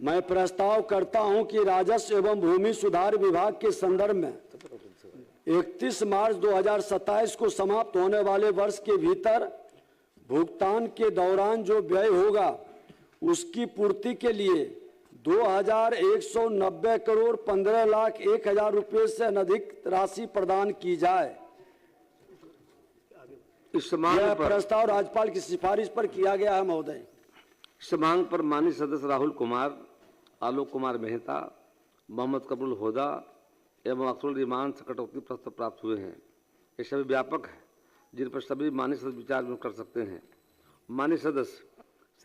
मैं प्रस्ताव करता हूं कि राजस्व एवं भूमि सुधार विभाग के संदर्भ में 31 मार्च 2027 को समाप्त होने वाले वर्ष के भीतर भुगतान के दौरान जो व्यय होगा उसकी पूर्ति के लिए 2190 करोड़ 15,01,000 रुपये से अधिक राशि प्रदान की जाए। इस मांग यह पर प्रस्ताव राज्यपाल की सिफारिश पर किया गया है महोदय। इस मांग पर माननीय सदस्य राहुल कुमार, आलोक कुमार मेहता, मोहम्मद कबूल होदा एवं अक्सर ईमान से कटौती प्रस्ताव प्राप्त हुए हैं। ये सभी व्यापक है जिन पर सभी माननीय सदस्य विचार विमर्श कर सकते हैं। माननीय सदस्य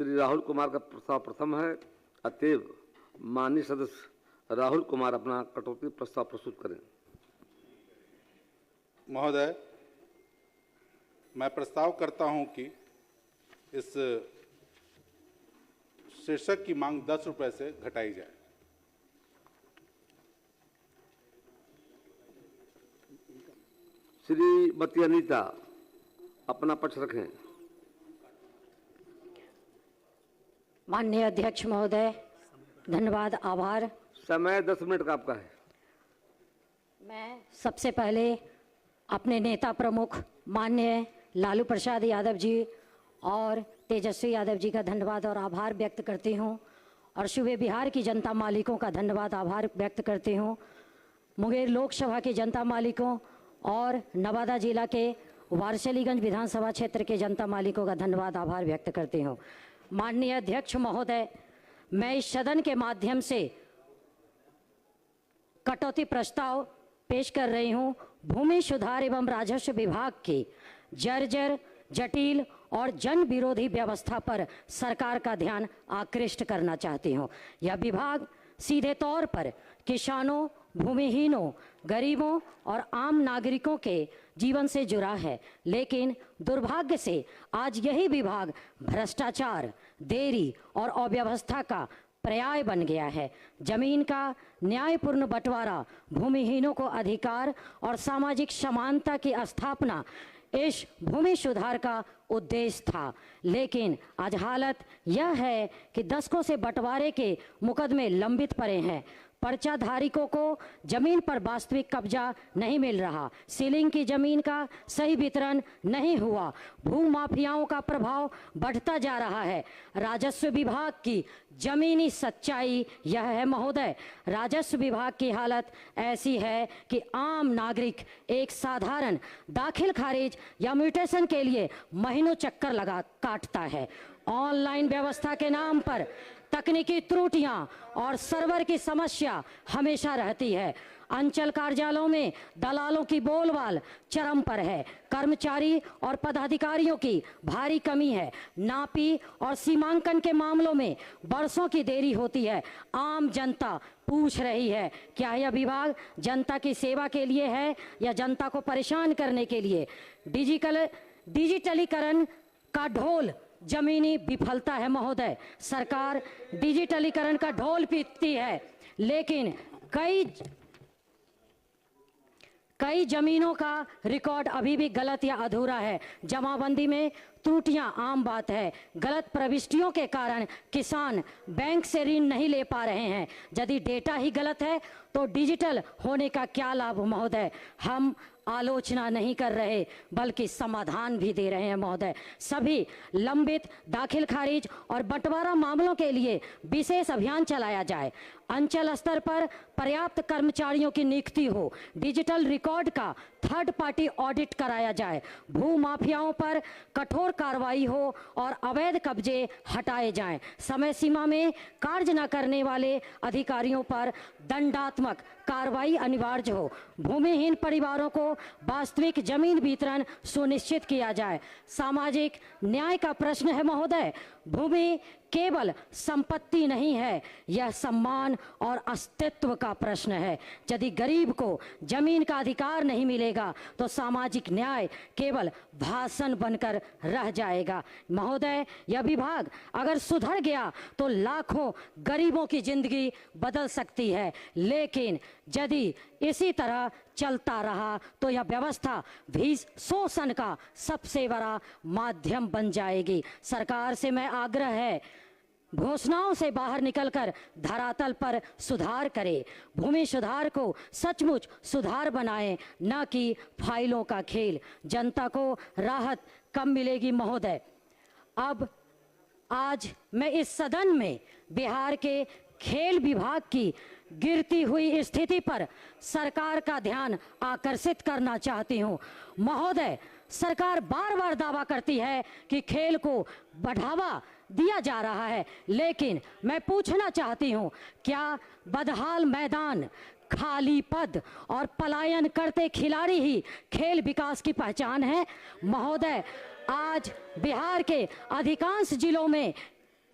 श्री राहुल कुमार का प्रस्ताव प्रथम है, अतएव माननीय सदस्य राहुल कुमार अपना कटौती प्रस्ताव प्रस्तुत करें। महोदय, मैं प्रस्ताव करता हूं कि इस शीर्षक की मांग 10 रुपए से घटाई जाए। श्रीमती अनीता अपना पक्ष रखें। माननीय अध्यक्ष महोदय, धन्यवाद, आभार। समय 10 मिनट का आपका है। मैं सबसे पहले अपने नेता प्रमुख माननीय लालू प्रसाद यादव जी और तेजस्वी यादव जी का धन्यवाद और आभार व्यक्त करती हूं, और सूबे बिहार की जनता मालिकों का धन्यवाद आभार व्यक्त करती हूं। मुंगेर लोकसभा के जनता मालिकों और नवादा जिला के वारसलीगंज विधानसभा क्षेत्र के जनता मालिकों का धन्यवाद आभार व्यक्त करती हूं। माननीय अध्यक्ष महोदय, मैं इस सदन के माध्यम से कटौती प्रस्ताव पेश कर रही हूं। भूमि सुधार एवं राजस्व विभाग की जर्जर, जटिल और जन विरोधी व्यवस्था पर सरकार का ध्यान आकृष्ट करना चाहती हूं। यह विभाग सीधे तौर पर किसानों, भूमिहीनों, गरीबों और आम नागरिकों के जीवन से जुड़ा है, लेकिन दुर्भाग्य से आज यही विभाग भ्रष्टाचार, देरी और अव्यवस्था का पर्याय बन गया है। जमीन का न्यायपूर्ण बंटवारा, भूमिहीनों को अधिकार और सामाजिक समानता की स्थापना इस भूमि सुधार का उद्देश्य था, लेकिन आज हालत यह है कि दशकों से बंटवारे के मुकदमे लंबित पड़े हैं। पर्चा धारकों को जमीन पर वास्तविक कब्जा नहीं मिल रहा, सीलिंग की जमीन का सही वितरण नहीं हुआ, भूमाफियाओं का प्रभाव बढ़ता जा रहा है। राजस्व विभाग की जमीनी सच्चाई यह है महोदय, राजस्व विभाग की हालत ऐसी है कि आम नागरिक एक साधारण दाखिल खारिज या म्यूटेशन के लिए महीनों चक्कर लगा काटता है। ऑनलाइन व्यवस्था के नाम पर तकनीकी त्रुटियां और सर्वर की समस्या हमेशा रहती है। अंचल कार्यालयों में दलालों की बोलबाल चरम पर है। कर्मचारी और पदाधिकारियों की भारी कमी है। नापी और सीमांकन के मामलों में बरसों की देरी होती है। आम जनता पूछ रही है, क्या यह विभाग जनता की सेवा के लिए है या जनता को परेशान करने के लिए? डिजिटलीकरण का ढोल जमीनी विफलता है महोदय। सरकार डिजिटलीकरण का ढोल पीटती है, लेकिन कई जमीनों का रिकॉर्ड अभी भी गलत या अधूरा है। जमाबंदी में त्रुटियां आम बात है। गलत प्रविष्टियों के कारण किसान बैंक से ऋण नहीं ले पा रहे हैं। यदि डेटा ही गलत है तो डिजिटल होने का क्या लाभ महोदय? हम आलोचना नहीं कर रहे बल्कि समाधान भी दे रहे हैं महोदय। सभी लंबित दाखिल खारिज और बंटवारा मामलों के लिए विशेष अभियान चलाया जाए। अंचल स्तर पर पर्याप्त कर्मचारियों की नियुक्ति हो। डिजिटल रिकॉर्ड का थर्ड पार्टी ऑडिट कराया जाए। भू माफियाओं पर कठोर कार्रवाई हो और अवैध कब्जे हटाए जाएं। समय सीमा में कार्य न करने वाले अधिकारियों पर दंडात्मक कार्रवाई अनिवार्य हो। भूमिहीन परिवारों को वास्तविक जमीन वितरण सुनिश्चित किया जाए। सामाजिक न्याय का प्रश्न है महोदय। भूमि केवल संपत्ति नहीं है, यह सम्मान और अस्तित्व का प्रश्न है। यदि गरीब को जमीन का अधिकार नहीं मिलेगा तो सामाजिक न्याय केवल भाषण बनकर रह जाएगा महोदय। यह विभाग अगर सुधर गया तो लाखों गरीबों की जिंदगी बदल सकती है, लेकिन यदि इसी तरह चलता रहा तो यह व्यवस्था भी शोषण का सबसे बड़ा माध्यम बन जाएगी। सरकार से मैं आग्रह है घोषणाओं से बाहर निकलकर धरातल पर सुधार करे, भूमि सुधार को सचमुच सुधार बनाए, न कि फाइलों का खेल। जनता को राहत कब मिलेगी महोदय? अब आज मैं इस सदन में बिहार के खेल विभाग की गिरती हुई स्थिति पर सरकार का ध्यान आकर्षित करना चाहती हूं। महोदय, सरकार बार बार दावा करती है कि खेल को बढ़ावा दिया जा रहा है, लेकिन मैं पूछना चाहती हूं, क्या बदहाल मैदान, खाली पद और पलायन करते खिलाड़ी ही खेल विकास की पहचान है? महोदय, आज बिहार के अधिकांश जिलों में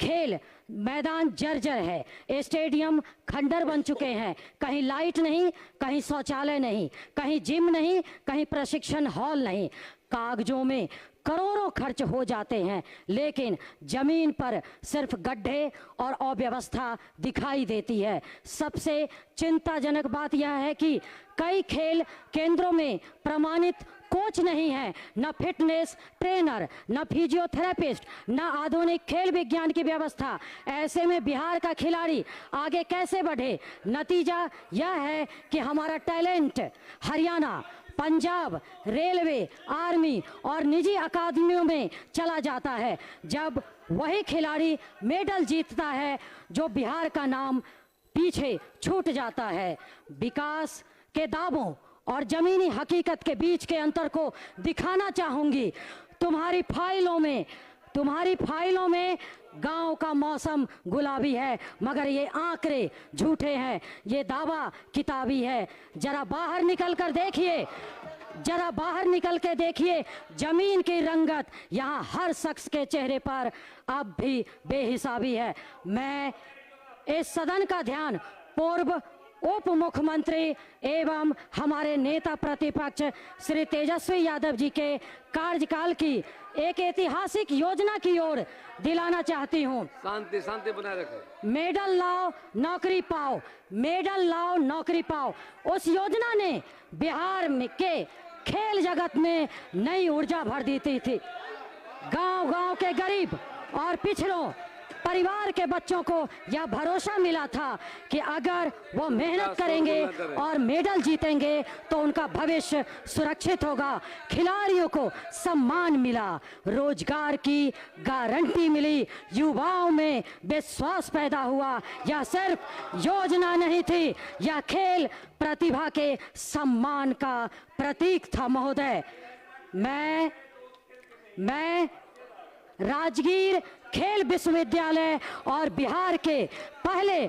खेल मैदान जर्जर है, स्टेडियम खंडर बन चुके हैं, कहीं लाइट नहीं, कहीं शौचालय नहीं, कहीं जिम नहीं, कहीं प्रशिक्षण हॉल नहीं। कागजों में करोड़ों खर्च हो जाते हैं, लेकिन जमीन पर सिर्फ गड्ढे और अव्यवस्था दिखाई देती है। सबसे चिंताजनक बात यह है कि कई खेल केंद्रों में प्रमाणित कोच नहीं है, न फिटनेस ट्रेनर, न फिजियोथेरेपिस्ट, न आधुनिक खेल विज्ञान की व्यवस्था। ऐसे में बिहार का खिलाड़ी आगे कैसे बढ़े? नतीजा यह है कि हमारा talent Haryana, Punjab, railway, army और निजी अकादमियों में चला जाता है। जब वही खिलाड़ी मेडल जीतता है, जो बिहार का नाम पीछे छूट जाता है। विकास के दावों और जमीनी हकीकत के बीच के अंतर को दिखाना चाहूंगी। तुम्हारी फाइलों में गांव का मौसम गुलाबी है, मगर ये आंकड़े झूठे हैं, ये दावा किताबी है। जरा बाहर निकल के देखिए जमीन की रंगत। यहाँ हर शख्स के चेहरे पर अब भी बेहिसाबी है। मैं इस सदन का ध्यान पूर्व उप मुख्यमंत्री एवं हमारे नेता प्रतिपक्ष श्री तेजस्वी यादव जी के कार्यकाल की एक ऐतिहासिक योजना की ओर दिलाना चाहती हूँ। शांति बनाए रखें। मेडल लाओ नौकरी पाओ, मेडल लाओ नौकरी पाओ। उस योजना ने बिहार में के खेल जगत में नई ऊर्जा भर दी थी। गांव-गांव के गरीब और पिछड़ों परिवार के बच्चों को यह भरोसा मिला था कि अगर वो मेहनत करेंगे और मेडल जीतेंगे तो उनका भविष्य सुरक्षित होगा। खिलाड़ियों को सम्मान मिला, रोजगार की गारंटी मिली, युवाओं में विश्वास पैदा हुआ। यह सिर्फ योजना नहीं थी, यह खेल प्रतिभा के सम्मान का प्रतीक था। महोदय, मैं राजगीर खेल विश्वविद्यालय और बिहार के पहले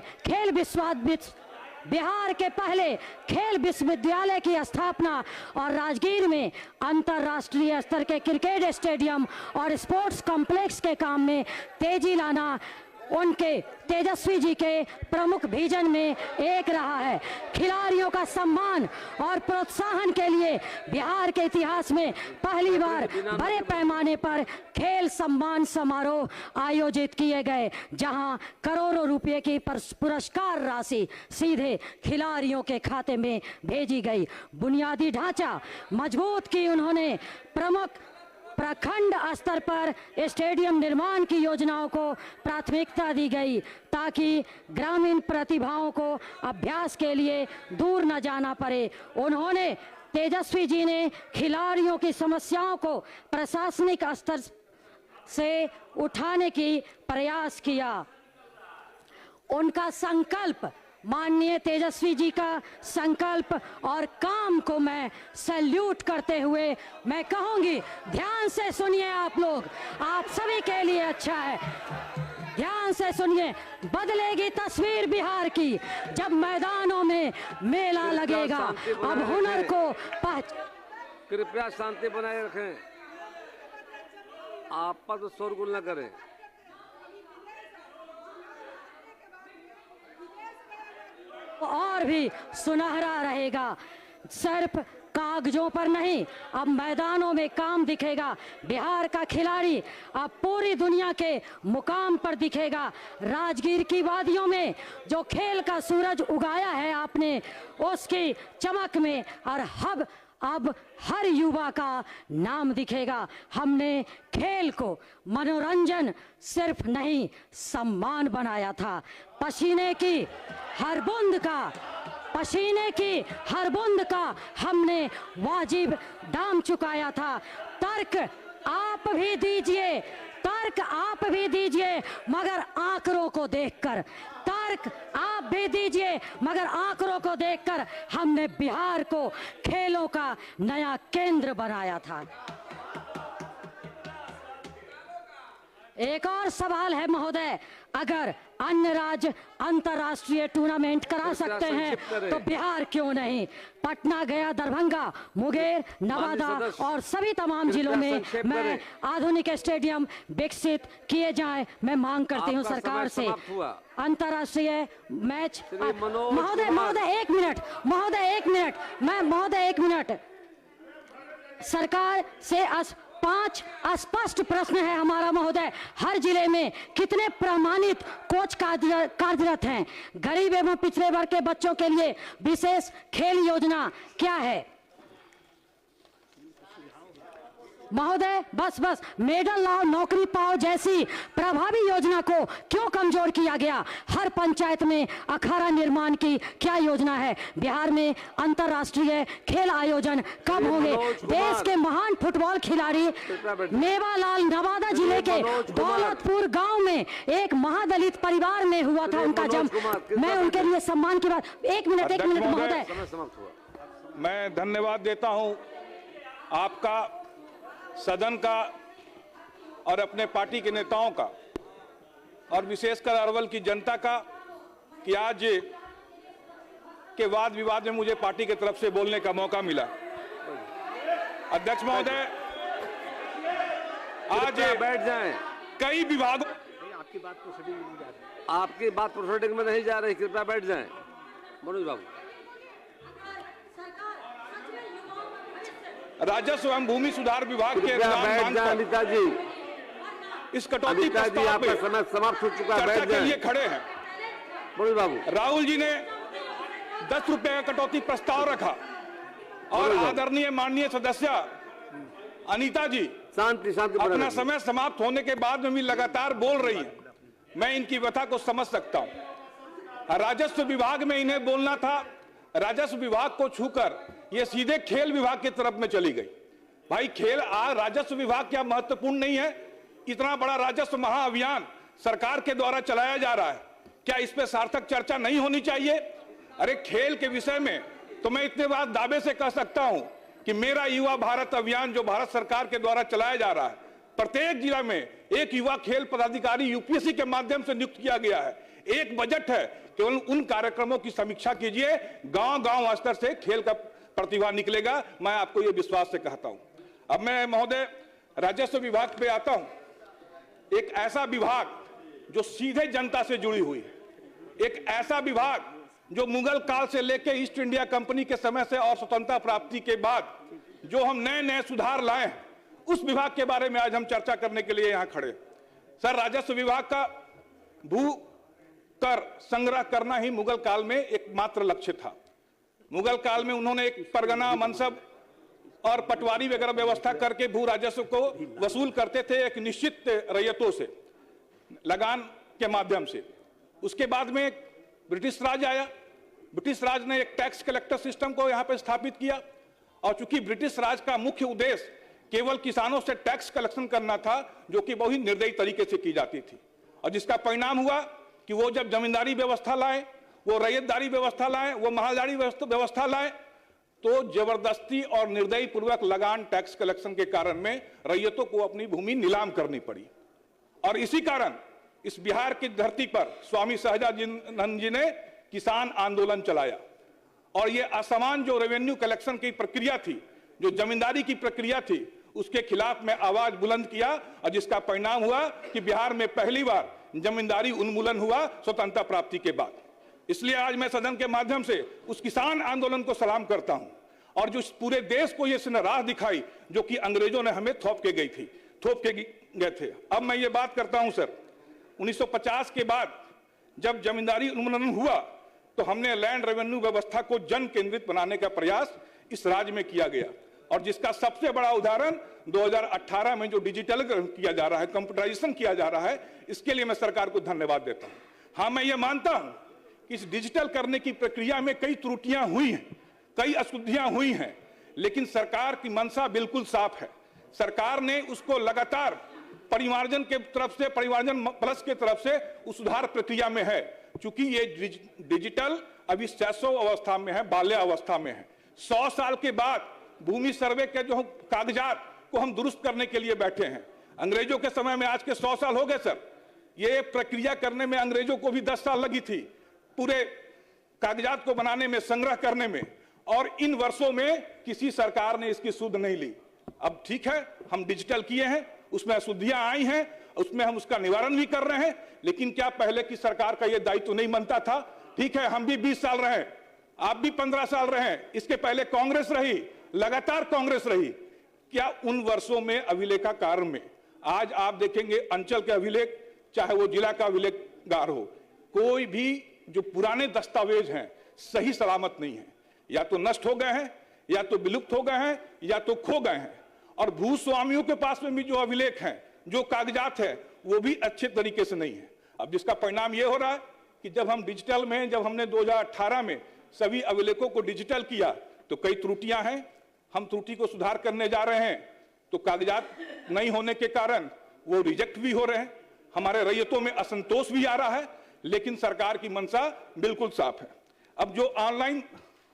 खेल विश्वविद्यालय की स्थापना और राजगीर में अंतर्राष्ट्रीय स्तर के क्रिकेट स्टेडियम और स्पोर्ट्स कॉम्प्लेक्स के काम में तेजी लाना उनके तेजस्वी जी के प्रमुख विजन में एक रहा है। खिलाड़ियों का सम्मान और प्रोत्साहन के लिए बिहार के इतिहास में पहली बार बड़े पैमाने पर खेल सम्मान समारोह आयोजित किए गए, जहां करोड़ों रुपए की पुरस्कार राशि सीधे खिलाड़ियों के खाते में भेजी गई। बुनियादी ढांचा मजबूत की उन्होंने। प्रखंड स्तर पर स्टेडियम निर्माण की योजनाओं को प्राथमिकता दी गई, ताकि ग्रामीण प्रतिभाओं को अभ्यास के लिए दूर न जाना पड़े। तेजस्वी जी ने खिलाड़ियों की समस्याओं को प्रशासनिक स्तर से उठाने की प्रयास किया। उनका संकल्प, माननीय तेजस्वी जी का संकल्प और काम को मैं सैल्यूट करते हुए मैं कहूंगी, ध्यान से सुनिए आप लोग, आप सभी के लिए अच्छा है। ध्यान से सुनिए, बदलेगी तस्वीर बिहार की जब मैदानों में मेला लगेगा। अब हुनर को कृपया शांति बनाए रखें, आप पर शोरगुल न करें। और भी सुनहरा रहेगा, सिर्फ कागजों पर नहीं, अब मैदानों में काम दिखेगा। बिहार का खिलाड़ी अब पूरी दुनिया के मुकाम पर दिखेगा। राजगीर की वादियों में जो खेल का सूरज उगाया है आपने, उसकी चमक में और अब हर युवा का नाम दिखेगा। हमने खेल को मनोरंजन सिर्फ नहीं, सम्मान बनाया था। पसीने की हर बूंद का हमने वाजिब दाम चुकाया था। तर्क आप भी दीजिए मगर आंकड़ों को देखकर हमने बिहार को खेलों का नया केंद्र बनाया था। एक और सवाल है महोदय, अगर अन्य राज्य अंतर्राष्ट्रीय टूर्नामेंट करा सकते हैं तो बिहार क्यों नहीं? पटना, गया, दरभंगा, मुंगेर, नवादा और सभी तमाम जिलों में मैं आधुनिक स्टेडियम विकसित किए जाएं, मैं मांग करती हूं सरकार से। अंतर्राष्ट्रीय मैच महोदय एक मिनट सरकार से 5 स्पष्ट प्रश्न है हमारा महोदय। हर जिले में कितने प्रमाणित कोच कार्यरत हैं? गरीब एवं पिछड़े वर्ग के बच्चों के लिए विशेष खेल योजना क्या है? महोदय बस मेडल लाओ नौकरी पाओ जैसी प्रभावी योजना को क्यों कमजोर किया गया? हर पंचायत में अखाड़ा निर्माण की क्या योजना है? बिहार में अंतर्राष्ट्रीय खेल आयोजन कब होंगे? देश के महान फुटबॉल खिलाड़ी मेवालाल नवादा जिले के दौलतपुर गांव में एक महादलित परिवार में हुआ था उनका जन्म। मैं उनके लिए सम्मान की बात। एक मिनट महोदय, मैं धन्यवाद देता हूं आपका, सदन का और अपने पार्टी के नेताओं का और विशेषकर अरवल की जनता का कि आज के वाद विवाद में मुझे पार्टी की तरफ से बोलने का मौका मिला। अध्यक्ष महोदय, आज बैठ जाएं। कई विभागों आपकी बात प्रोसीडिंग में नहीं जा रही, कृपया बैठ जाएं। मनोज बाबू, राजस्व एवं भूमि सुधार विभाग के अनिता जी, इस कटौती प्रस्ताव पे समय समाप्त हो चुका है, चर्चा के लिए खड़े हैं। मनोज बाबू, राहुल जी ने 10 रुपए का कटौती प्रस्ताव रखा और आदरणीय माननीय सदस्य अनीता जी शांति अपना समय समाप्त होने के बाद में भी लगातार बोल रही है। मैं इनकी व्यथा को समझ सकता हूं। राजस्व विभाग में इन्हें बोलना था, राजस्व विभाग को छूकर ये सीधे खेल विभाग की तरफ में चली गई। भाई खेल राजस्व विभाग क्या महत्वपूर्ण नहीं है? इतना बड़ा राजस्व महाअभियान सरकार के द्वारा चलाया जा रहा है, क्या इस पे सार्थक चर्चा नहीं होनी चाहिए? अरे खेल के विषय में तो मैं इतने बात दावे से कह सकता हूं कि मेरा युवा भारत अभियान जो भारत सरकार के द्वारा चलाया जा रहा है, प्रत्येक जिला में एक युवा खेल पदाधिकारी यूपीएससी के माध्यम से नियुक्त किया गया है। एक बजट है, केवल उन कार्यक्रमों की समीक्षा कीजिए, गांव स्तर से खेल का प्रतिभा निकलेगा। मैं आपको यह विश्वास से कहता हूं। अब मैं महोदय राजस्व विभाग पे आता हूं। एक ऐसा विभाग जो सीधे जनता से जुड़ी हुई है, एक ऐसा विभाग जो मुगल काल से लेकर ईस्ट इंडिया कंपनी के समय से और स्वतंत्रता प्राप्ति के बाद जो हम नए सुधार लाए हैं, उस विभाग के बारे में आज हम चर्चा करने के लिए यहां खड़े। सर, राजस्व विभाग का भू कर संग्रह करना ही मुगल काल में एकमात्र लक्ष्य था। मुगल काल में उन्होंने एक परगना, मनसब और पटवारी वगैरह व्यवस्था करके भू राजस्व को वसूल करते थे एक निश्चित रैयतों से, लगान के माध्यम से। उसके बाद में ब्रिटिश राज आया। ब्रिटिश राज ने एक टैक्स कलेक्टर सिस्टम को यहां पर स्थापित किया और चूंकि ब्रिटिश राज का मुख्य उद्देश्य केवल किसानों से टैक्स कलेक्शन करना था, जो कि बहुत ही निर्दयी तरीके से की जाती थी, और जिसका परिणाम हुआ कि वो जब जमींदारी व्यवस्था लाए, वो रैयतदारी व्यवस्था लाए, वो महालदारी व्यवस्था लाए, तो जबरदस्ती और निर्दयी पूर्वक लगान टैक्स कलेक्शन के कारण में रैयतों को अपनी भूमि नीलाम करनी पड़ी। और इसी कारण इस बिहार की धरती पर स्वामी सहजानंद जी ने किसान आंदोलन चलाया और ये असमान जो रेवेन्यू कलेक्शन की प्रक्रिया थी, जो जमींदारी की प्रक्रिया थी, उसके खिलाफ में आवाज बुलंद किया और जिसका परिणाम हुआ कि बिहार में पहली बार जमींदारी उन्मूलन हुआ स्वतंत्रता प्राप्ति के बाद। इसलिए आज मैं सदन के माध्यम से उस किसान आंदोलन को सलाम करता हूं और जो पूरे देश को ये राह दिखाई जो कि अंग्रेजों ने हमें थोप के गए थे। अब मैं ये बात करता हूं सर, 1950 के बाद जब जमींदारी उन्मूलन हुआ तो हमने लैंड रेवेन्यू व्यवस्था को जन केंद्रित बनाने का प्रयास इस राज्य में किया गया, और जिसका सबसे बड़ा उदाहरण 2018 में जो डिजिटलीकरण किया जा रहा है, कंप्यूटराइजेशन किया जा रहा है, इसके लिए मैं सरकार को धन्यवाद देता हूं। हाँ, मैं ये मानता हूं कि इस डिजिटल करने की प्रक्रिया में कई त्रुटियां हुई हैं, कई अशुद्धियां हुई हैं, लेकिन सरकार की मंशा बिल्कुल साफ है। सरकार ने उसको लगातार परिमार्जन के तरफ से, परिमार्जन प्लस के तरफ से उस सुधार प्रक्रिया में है। चूंकि ये डिजिटल अभी शैशव अवस्था में है, बाल्य अवस्था में है। 100 साल के बाद भूमि सर्वे के जो कागजात को हम दुरुस्त करने के लिए बैठे हैं। अंग्रेजों के समय में आज के 100 साल हो गए सर। ये प्रक्रिया करने में अंग्रेजों को भी 10 साल लगी थी, पूरे कागजात को बनाने में, संग्रह करने में, और इन वर्षों में किसी सरकार ने इसकी सुध नहीं ली। अब ठीक है, हम डिजिटल किए हैं, उसमें अशुद्धियां आई हैं, उसमें हम उसका निवारण भी कर रहे हैं, लेकिन क्या पहले की सरकार का यह दायित्व नहीं बनता था? ठीक है, हम भी 20 साल रहे, आप भी 15 साल रहे, इसके पहले कांग्रेस रही, लगातार कांग्रेस रही। क्या उन वर्षों में अभिलेखाकार में आज आप देखेंगे अंचल के अभिलेख, चाहे वो जिला का अभिलेखगार हो, कोई भी जो पुराने दस्तावेज हैं सही सलामत नहीं है, या तो नष्ट हो गए हैं, या तो विलुप्त हो गए हैं, या तो खो गए हैं। और भूस्वामियों के पास में भी जो अभिलेख हैं, जो कागजात है, वो भी अच्छे तरीके से नहीं है। अब जिसका परिणाम ये हो रहा है कि जब हम डिजिटल में, जब हमने 2018 में सभी अभिलेखों को डिजिटल किया तो कई त्रुटियां हैं, हम त्रुटि को सुधार करने जा रहे हैं, तो कागजात नहीं होने के कारण वो रिजेक्ट भी हो रहे हैं, हमारे रैयतों में असंतोष भी आ रहा है, लेकिन सरकार की मंशा बिल्कुल साफ है। अब जो ऑनलाइन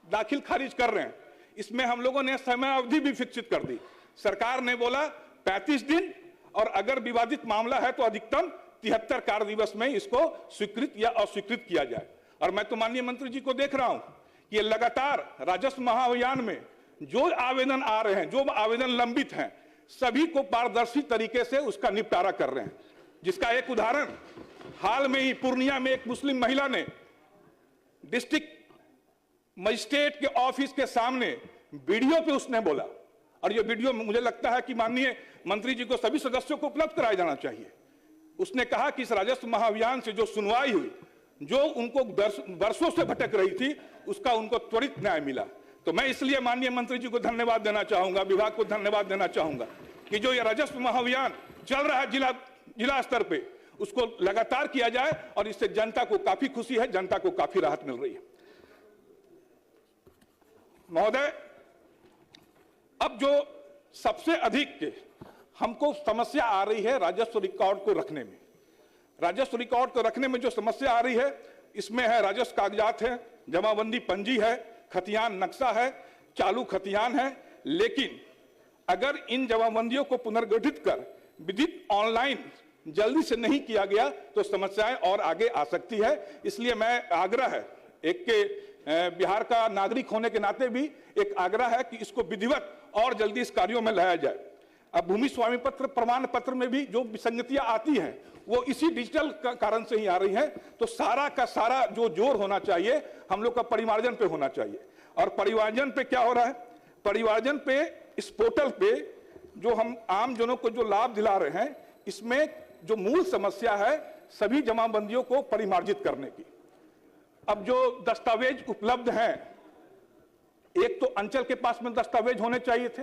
दाखिल खारिज कर रहे हैं, इसमें हम लोगों ने समय अवधि भी फिक्सित कर दी। सरकार ने बोला 35 दिन, और अगर विवादित मामला है तो अधिकतम 73 कार्य दिवस में इसको स्वीकृत या अस्वीकृत किया जाए। और मैं तो माननीय मंत्री जी को देख रहा हूं कि ये लगातार राजस्व महाअभियान में जो आवेदन आ रहे हैं, जो आवेदन लंबित हैं, सभी को पारदर्शी तरीके से उसका निपटारा कर रहे हैं। जिसका एक उदाहरण हाल में ही पूर्णिया में एक मुस्लिम महिला ने डिस्ट्रिक्ट मजिस्ट्रेट के ऑफिस के सामने वीडियो पे उसने बोला, और ये वीडियो मुझे लगता है कि माननीय मंत्री जी को सभी सदस्यों को उपलब्ध कराया जाना चाहिए। उसने कहा कि इस राजस्व महाअभियान से जो सुनवाई हुई, जो उनको वर्षों से भटक रही थी, उसका उनको त्वरित न्याय मिला। तो मैं इसलिए माननीय मंत्री जी को धन्यवाद देना चाहूंगा, विभाग को धन्यवाद देना चाहूंगा कि जो ये राजस्व महाअभियान चल रहा है जिला स्तर पे, उसको लगातार किया जाए, और इससे जनता को काफी खुशी है, जनता को काफी राहत मिल रही है। महोदय, अब जो सबसे अधिक हमको समस्या आ रही है राजस्व रिकॉर्ड को रखने में, राजस्व रिकॉर्ड को रखने में जो समस्या आ रही है, इसमें है राजस्व कागजात है, जमाबंदी पंजी है, खतियान नक्शा है, चालू खतियान है। लेकिन अगर इन जमाबंदियों को पुनर्गठित कर विधिक ऑनलाइन जल्दी से नहीं किया गया तो समस्याएं और आगे आ सकती है। इसलिए मैं आग्रह है, एक के बिहार का नागरिक होने के नाते भी एक आग्रह है कि इसको विधिवत और जल्दी इस कार्यों में लाया जाए। अब भूमि स्वामी पत्र प्रमाण पत्र में भी जो विसंगतियां आती हैं वो इसी डिजिटल कारण से ही आ रही हैं। तो सारा का सारा जो जोर होना चाहिए हम लोग का परिमार्जन पे होना चाहिए। और परिमार्जन पे क्या हो रहा है, परिमार्जन पे इस पोर्टल पे जो हम आम जनों को जो लाभ दिला रहे हैं, इसमें जो मूल समस्या है सभी जमाबंदियों को परिमार्जित करने की। अब जो दस्तावेज उपलब्ध हैं, एक तो अंचल के पास में दस्तावेज होने चाहिए थे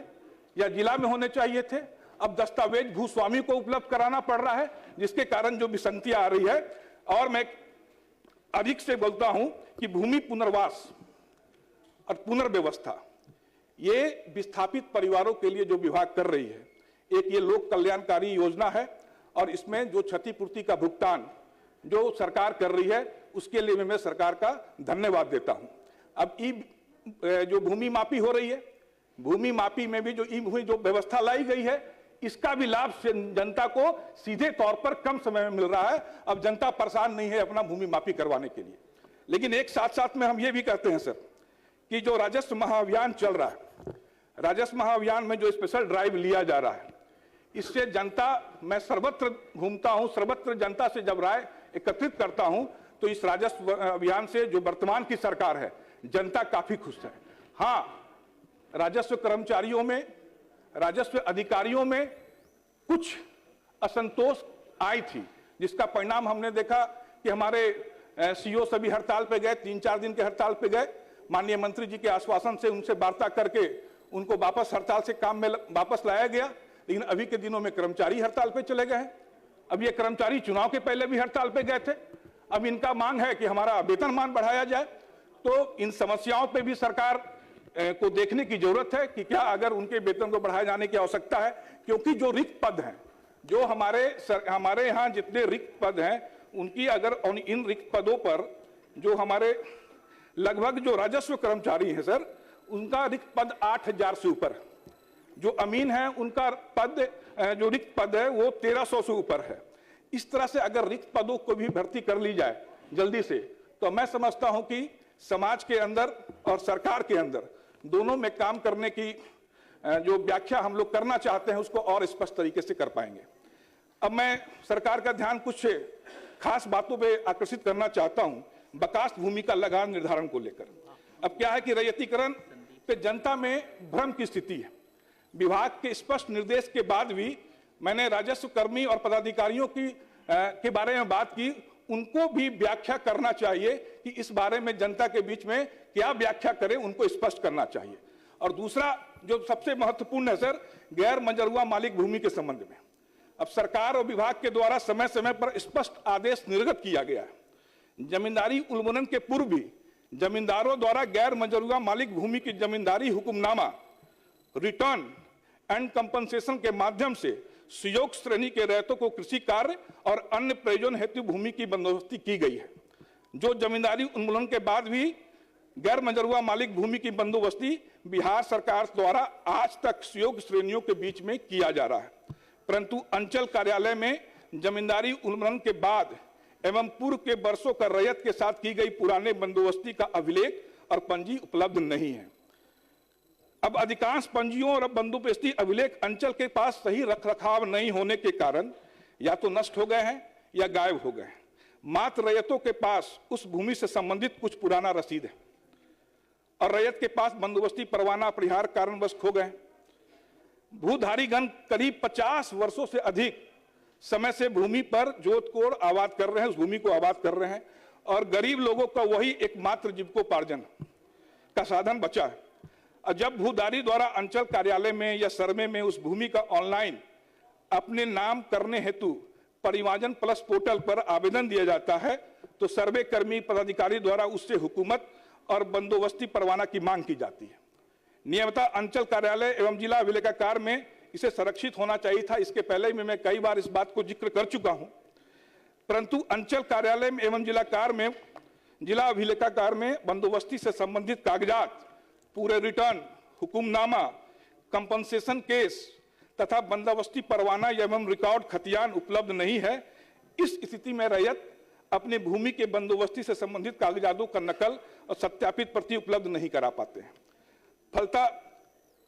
या जिला में होने चाहिए थे, अब दस्तावेज भूस्वामी को उपलब्ध कराना पड़ रहा है, जिसके कारण जो विसंगतियां आ रही है। और मैं अधिक से बोलता हूं कि भूमि पुनर्वास और पुनर्व्यवस्था ये विस्थापित परिवारों के लिए जो विभाग कर रही है, एक ये लोक कल्याणकारी योजना है, और इसमें जो क्षतिपूर्ति का भुगतान जो सरकार कर रही है उसके लिए मैं सरकार का धन्यवाद देता हूं। अब जो भूमि मापी हो रही है, भूमि मापी में भी जो भूमि जो व्यवस्था लाई गई है, इसका भी लाभ जनता को सीधे तौर पर कम समय में मिल रहा है। अब जनता परेशान नहीं है अपना भूमि मापी करवाने के लिए। लेकिन एक साथ साथ में हम ये भी कहते हैं सर कि जो राजस्व महाअभियान चल रहा है, राजस्व महाअभियान में जो स्पेशल ड्राइव लिया जा रहा है, इससे जनता, मैं सर्वत्र घूमता हूं, सर्वत्र जनता से जब राय एकत्रित करता हूं, तो इस राजस्व अभियान से जो वर्तमान की सरकार है, जनता काफी खुश है। हाँ, राजस्व कर्मचारियों में, राजस्व अधिकारियों में कुछ असंतोष आई थी, जिसका परिणाम हमने देखा कि हमारे सीओ सभी हड़ताल पे गए, 3-4 दिन के हड़ताल पे गए, माननीय मंत्री जी के आश्वासन से उनसे वार्ता करके उनको वापस हड़ताल से काम में वापस लाया गया, लेकिन अभी के दिनों में कर्मचारी हड़ताल पे चले गए हैं। अब ये कर्मचारी चुनाव के पहले भी हड़ताल पे गए थे। अब इनका मांग है कि हमारा वेतनमान बढ़ाया जाए। तो इन समस्याओं पे भी सरकार को देखने की जरूरत है कि क्या अगर उनके वेतन को बढ़ाए जाने की आवश्यकता है, क्योंकि जो रिक्त पद हैं, जो हमारे यहाँ जितने रिक्त पद हैं, उनकी अगर इन रिक्त पदों पर जो हमारे लगभग जो राजस्व कर्मचारी हैं सर, उनका रिक्त पद 8000 से ऊपर, जो अमीन है उनका पद जो रिक्त पद है वो 1300 से ऊपर है। इस तरह से अगर रिक्त पदों को भी भर्ती कर ली जाए जल्दी से, तो मैं समझता हूं कि समाज के अंदर और सरकार के अंदर दोनों में काम करने की जो व्याख्या हम लोग करना चाहते हैं उसको और स्पष्ट तरीके से कर पाएंगे। अब मैं सरकार का ध्यान कुछ खास बातों पे आकर्षित करना चाहता हूं, बकास्त भूमि का लगान निर्धारण को लेकर। अब क्या है कि रैयतीकरण पे जनता में भ्रम की स्थिति है। विभाग के स्पष्ट निर्देश के बाद भी मैंने राजस्व कर्मी और पदाधिकारियों के बारे में बात की, उनको भी व्याख्या करना चाहिए कि इस बारे में जनता के बीच में क्या व्याख्या करें, उनको स्पष्ट करना चाहिए। और दूसरा जो सबसे महत्वपूर्ण है सर, गैर मंजूरुआ मालिक भूमि के संबंध में अब सरकार और विभाग के द्वारा समय समय पर स्पष्ट आदेश निर्गत किया गया है। जमींदारी उन्मूलन के पूर्व भी जमींदारों द्वारा गैर मंजूरुआ मालिक भूमि की जमींदारी हुक्मनामा, रिटर्न एंड कंपनसेशन के माध्यम से सुयोग श्रेणी के रैयतों को कृषि कार्य और अन्य प्रयोजन हेतु भूमि की बंदोबस्ती की गई है। जो जमींदारी उन्मूलन के बाद भी गैर मंजूरुआ मालिक भूमि की बंदोबस्ती बिहार सरकार द्वारा आज तक सुयोग श्रेणियों के बीच में किया जा रहा है, परंतु अंचल कार्यालय में जमींदारी उन्मूलन के बाद एवं पूर्व के वर्षों का रैयत के साथ की गई पुराने बंदोबस्ती का अभिलेख और पंजी उपलब्ध नहीं है। अब अधिकांश पंजियों और बंदोबस्ती अभिलेख अंचल के पास सही रखरखाव नहीं होने के कारण या तो नष्ट हो गए हैं या गायब हो गए हैं। मात्र रैयतों के पास उस भूमि से संबंधित कुछ पुराना रसीद है और रैयत के पास बंदोबस्ती परवाना अपरिहार्य कारणवश खो गए। भूधारीगण करीब 50 वर्षों से अधिक समय से भूमि पर जोत कोड़ आबाद कर रहे हैं, उस भूमि को आबाद कर रहे हैं, और गरीब लोगों का वही एकमात्र जीविकोपार्जन का साधन बचा है। और जब भूधारी द्वारा अंचल कार्यालय में या सर्वे में उस भूमि का ऑनलाइन अपने नाम करने हेतु परिवाजन प्लस पोर्टल पर आवेदन दिया जाता है, तो सर्वे कर्मी पदाधिकारी द्वारा उससे हुकूमत और बंदोबस्ती परवाना की मांग की जाती है। नियमतः अंचल कार्यालय एवं जिला अभिलेखागार में इसे संरक्षित होना चाहिए था। इसके पहले भी मैं कई बार इस बात को जिक्र कर चुका हूं, परंतु अंचल कार्यालय में एवं जिला अभिलेखागार में बंदोबस्ती से संबंधित कागजात, पूरे रिटर्न, हुकुमनामा, कंपनसेशन केस तथा बंदोबस्ती परवाना एवं रिकॉर्ड खतियान उपलब्ध नहीं है। इस स्थिति में रैयत अपने भूमि के बंदोबस्ती से संबंधित कागजातों का नकल और सत्यापित प्रति उपलब्ध नहीं करा पाते हैं। फलता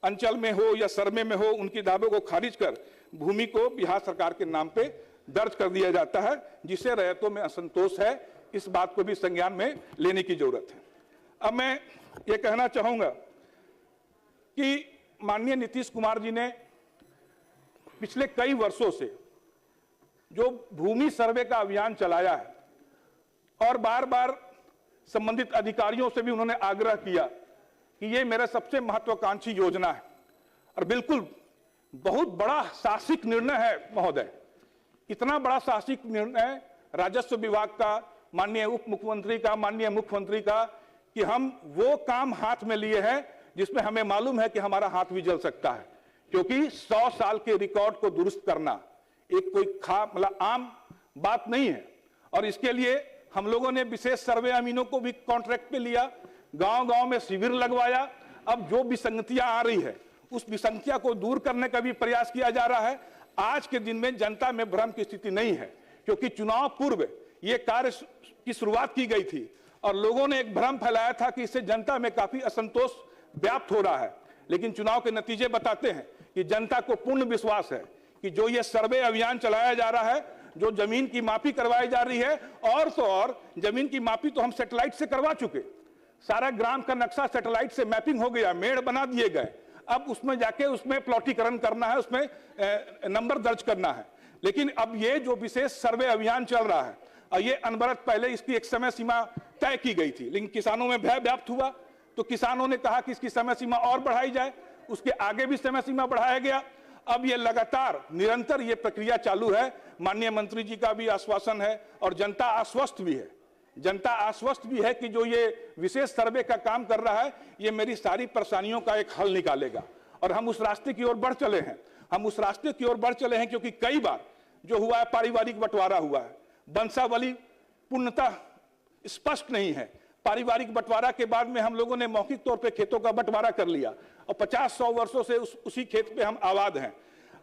अंचल में हो या सर्वे में हो, उनकी दावों को खारिज कर भूमि को बिहार सरकार के नाम पे दर्ज कर दिया जाता है, जिससे रैयतों में असंतोष है। इस बात को भी संज्ञान में लेने की जरूरत है। अब मैं ये कहना चाहूंगा कि माननीय नीतीश कुमार जी ने पिछले कई वर्षों से जो भूमि सर्वे का अभियान चलाया है और बार बार संबंधित अधिकारियों से भी उन्होंने आग्रह किया कि ये मेरा सबसे महत्वाकांक्षी योजना है और बिल्कुल बहुत बड़ा साहसिक निर्णय है महोदय। इतना बड़ा साहसिक निर्णय राजस्व विभाग का, माननीय उप मुख्यमंत्री का, माननीय मुख्यमंत्री का, कि हम वो काम हाथ में लिए हैं जिसमें हमें मालूम है कि हमारा हाथ भी जल सकता है, क्योंकि 100 साल के रिकॉर्ड को दुरुस्त करना एक कोई मतलब आम बात नहीं है। और इसके लिए हम लोगों ने विशेष सर्वे अमीनों को भी कॉन्ट्रैक्ट पे लिया, गांव-गांव में शिविर लगवाया। अब जो विसंगतियां आ रही है उस विसंगतियां को दूर करने का भी प्रयास किया जा रहा है। आज के दिन में जनता में भ्रम की स्थिति नहीं है, क्योंकि चुनाव पूर्व ये कार्य की शुरुआत की गई थी और लोगों ने एक भ्रम फैलाया था कि इससे जनता में काफी असंतोष व्याप्त हो रहा है। लेकिन चुनाव के नतीजे बताते हैं कि जनता को पूर्ण विश्वास है कि जो ये सर्वे अभियान चलाया जा रहा है, जो जमीन की मापी करवाई जा रही है, और तो और जमीन की मापी तो हम सैटेलाइट से करवा चुके, सारा ग्राम का नक्शा सैटेलाइट से मैपिंग हो गया, मेड़ बना दिए गए। अब उसमें जाके उसमें प्लॉटीकरण करना है, उसमें नंबर दर्ज करना है। लेकिन अब ये जो विशेष सर्वे अभियान चल रहा है, ये अनवरत पहले इसकी एक समय सीमा तय की गई थी, लेकिन किसानों में भय व्याप्त हुआ तो किसानों ने कहा कि इसकी समय सीमा और बढ़ाई जाए, उसके आगे भी समय सीमा बढ़ाया गया। अब ये लगातार निरंतर ये प्रक्रिया चालू है। माननीय मंत्री जी का भी आश्वासन है और जनता आश्वस्त भी है। जनता आश्वस्त भी है कि जो ये विशेष सर्वे का काम कर रहा है, ये मेरी सारी परेशानियों का एक हल निकालेगा और हम उस रास्ते की ओर बढ़ चले हैं। हम उस रास्ते की ओर बढ़ चले हैं क्योंकि कई बार जो हुआ है पारिवारिक बंटवारा हुआ है, वंशावली पूर्णतः स्पष्ट नहीं है। पारिवारिक बंटवारा के बाद में हम लोगों ने मौखिक तौर पे खेतों का बंटवारा कर लिया और 50-100 वर्षों से उसी खेत पे हम आबाद हैं।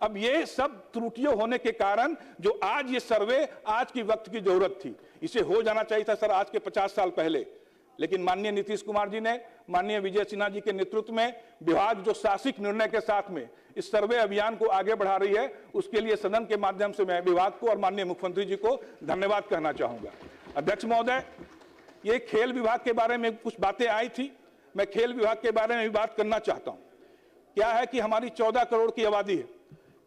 अब ये सब त्रुटियों होने के कारण जो आज ये सर्वे आज की वक्त की जरूरत थी, इसे हो जाना चाहिए था सर आज के 50 साल पहले। लेकिन माननीय नीतीश कुमार जी ने, माननीय विजय सिन्हा जी के नेतृत्व में विभाग जो साहसिक निर्णय के साथ में इस सर्वे अभियान को आगे बढ़ा रही है, उसके लिए सदन के माध्यम से मैं विभाग को और माननीय मुख्यमंत्री जी को धन्यवाद कहना चाहूंगा। अध्यक्ष महोदय, ये खेल विभाग के बारे में कुछ बातें आई थी, मैं खेल विभाग के बारे में भी बात करना चाहता हूं। क्या है कि हमारी 14 करोड़ की आबादी है।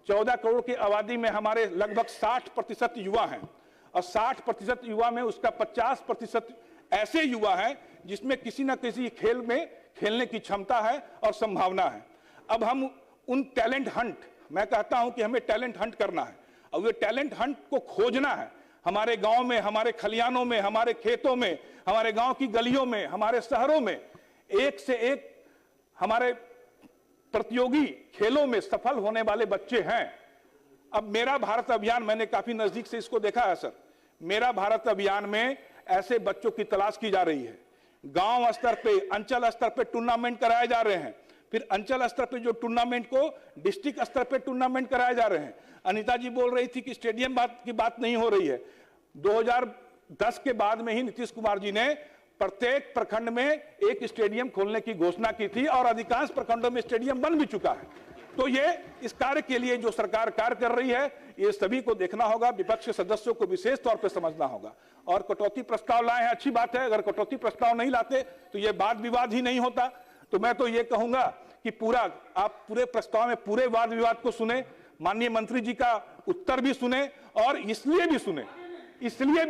14 करोड़ की आबादी में हमारे लगभग 60% युवा हैं और 60% युवा में उसका 50% ऐसे युवा हैं जिसमें किसी न किसी खेल में खेलने की क्षमता है और संभावना है। अब हम उन टैलेंट हंट, मैं कहता हूं कि हमें टैलेंट हंट करना है और ये टैलेंट हंट को खोजना है हमारे गांव में, हमारे खलियानों में, हमारे खेतों में, हमारे गांव की गलियों में, हमारे शहरों में। एक से एक हमारे प्रतियोगी खेलों में सफल होने वाले बच्चे हैं। अब मेरा भारत अभियान, मैंने काफी नजदीक से इसको देखा है सर। मेरा भारत अभियान में ऐसे बच्चों की तलाश की जा रही है। गांव स्तर पे, अंचल स्तर पे टूर्नामेंट कराए जा रहे हैं, फिर अंचल स्तर पे जो टूर्नामेंट को डिस्ट्रिक्ट स्तर पे टूर्नामेंट कराए जा रहे हैं। अनीता जी बोल रही थी कि स्टेडियम की बात नहीं हो रही है। 2010 के बाद में ही नीतीश कुमार जी ने प्रत्येक प्रखंड में एक स्टेडियम खोलने की घोषणा की थी और अधिकांश प्रखंडों में स्टेडियम बन भी चुका है। तो ये इस कार्य के लिए जो सरकार कार्य कर रही है, ये सभी को देखना होगा, विपक्ष के सदस्यों को विशेष तौर पे समझना होगा। और कटौती प्रस्ताव लाए हैं, अच्छी बात है। अगर कटौती प्रस्ताव नहीं लाते तो ये वाद विवाद ही नहीं होता। तो मैं तो ये कहूंगा कि आप पूरे प्रस्ताव में पूरे वाद विवाद को सुने, माननीय मंत्री जी का उत्तर भी सुने और इसलिए भी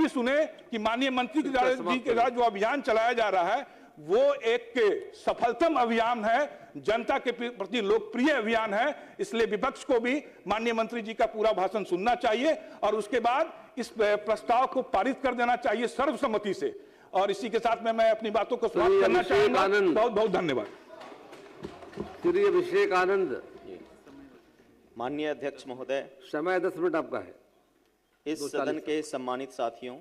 सुने कि माननीय मंत्री जी के द्वारा जो अभियान चलाया जा रहा है वो एक सफलतम अभियान है, जनता के प्रति लोकप्रिय अभियान है। इसलिए विपक्ष को भी माननीय मंत्री जी का पूरा भाषण सुनना चाहिए और उसके बाद इस प्रस्ताव को पारित कर देना चाहिए सर्वसम्मति से। और इसी के साथ में मैं अपनी बातों को समाप्त करना चाहूंगा। बहुत बहुत धन्यवाद। श्री अभिषेक आनंद। माननीय अध्यक्ष महोदय, समय 10 मिनट आपका है। इस सदन के सम्मानित साथियों,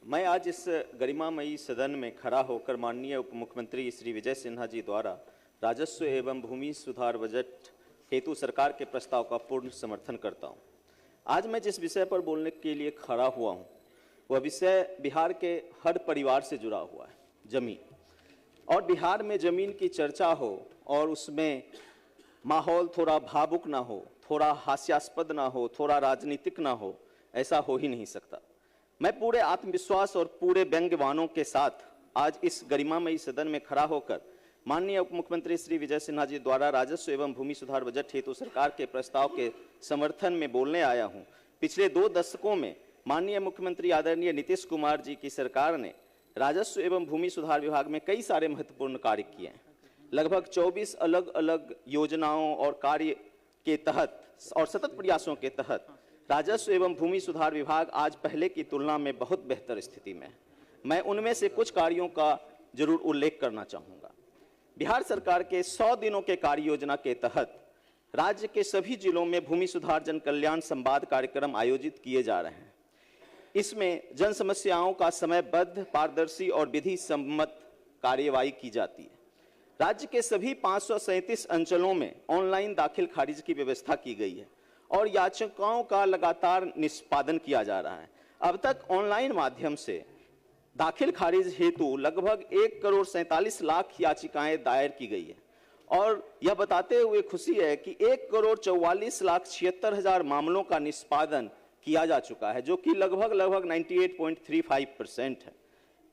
मैं आज इस गरिमामयी सदन में खड़ा होकर माननीय उप मुख्यमंत्री श्री विजय सिन्हा जी द्वारा राजस्व एवं भूमि सुधार बजट हेतु सरकार के प्रस्ताव का पूर्ण समर्थन करता हूं। आज मैं जिस विषय पर बोलने के लिए खड़ा हुआ हूं, वह विषय बिहार के हर परिवार से जुड़ा हुआ है, जमीन। और बिहार में जमीन की चर्चा हो और उसमें माहौल थोड़ा भावुक ना हो, थोड़ा हास्यास्पद ना हो, थोड़ा राजनीतिक ना हो, ऐसा हो ही नहीं सकता। मैं पूरे आत्मविश्वास और पूरे व्यंग्यवानों के साथ आज इस गरिमामयी सदन में खड़ा होकर माननीय उप मुख्यमंत्री श्री विजय सिन्हा जी द्वारा राजस्व एवं भूमि सुधार बजट हेतु सरकार के प्रस्ताव के समर्थन में बोलने आया हूं। पिछले 2 दशकों में माननीय मुख्यमंत्री आदरणीय नीतीश कुमार जी की सरकार ने राजस्व एवं भूमि सुधार विभाग में कई सारे महत्वपूर्ण कार्य किए हैं। लगभग 24 अलग अलग योजनाओं और कार्य के तहत और सतत प्रयासों के तहत राजस्व एवं भूमि सुधार विभाग आज पहले की तुलना में बहुत बेहतर स्थिति में है। मैं उनमें से कुछ कार्यों का जरूर उल्लेख करना चाहूँगा। बिहार सरकार के 100 दिनों के कार्य योजना के तहत राज्य के सभी जिलों में भूमि सुधार जन कल्याण संवाद कार्यक्रम आयोजित किए जा रहे हैं। इसमें जन समस्याओं का समयबद्ध, पारदर्शी और विधि सम्मत कार्यवाही की जाती है। राज्य के सभी 537 अंचलों में ऑनलाइन दाखिल खारिज की व्यवस्था की गई है और याचिकाओं का लगातार निष्पादन किया जा रहा है। अब तक ऑनलाइन माध्यम से दाखिल खारिज हेतु लगभग 1,47,00,000 याचिकाएं दायर की गई है और यह बताते हुए खुशी है कि 1,44,76,000 मामलों का निष्पादन किया जा चुका है, जो कि लगभग 98.35% है।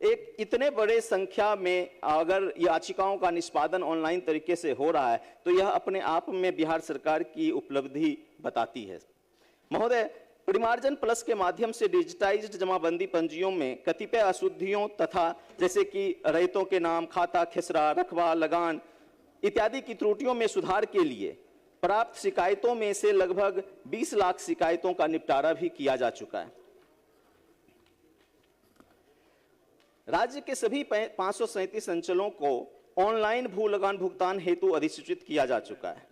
एक इतने बड़े संख्या में अगर याचिकाओं का निष्पादन ऑनलाइन तरीके से हो रहा है तो यह अपने आप में बिहार सरकार की उपलब्धि बताती है। महोदय, परिमार्जन प्लस के माध्यम से डिजिटाइज्ड जमाबंदी पंजियों में कतिपय अशुद्धियों तथा जैसे कि रैयतों के नाम, खाता, खसरा, रकबा, लगान इत्यादि की त्रुटियों में सुधार के लिए प्राप्त शिकायतों में से लगभग 20 लाख शिकायतों का निपटारा भी किया जा चुका है। राज्य के सभी 537 अंचलों को ऑनलाइन भू लगान भुगतान हेतु अधिसूचित किया जा चुका है।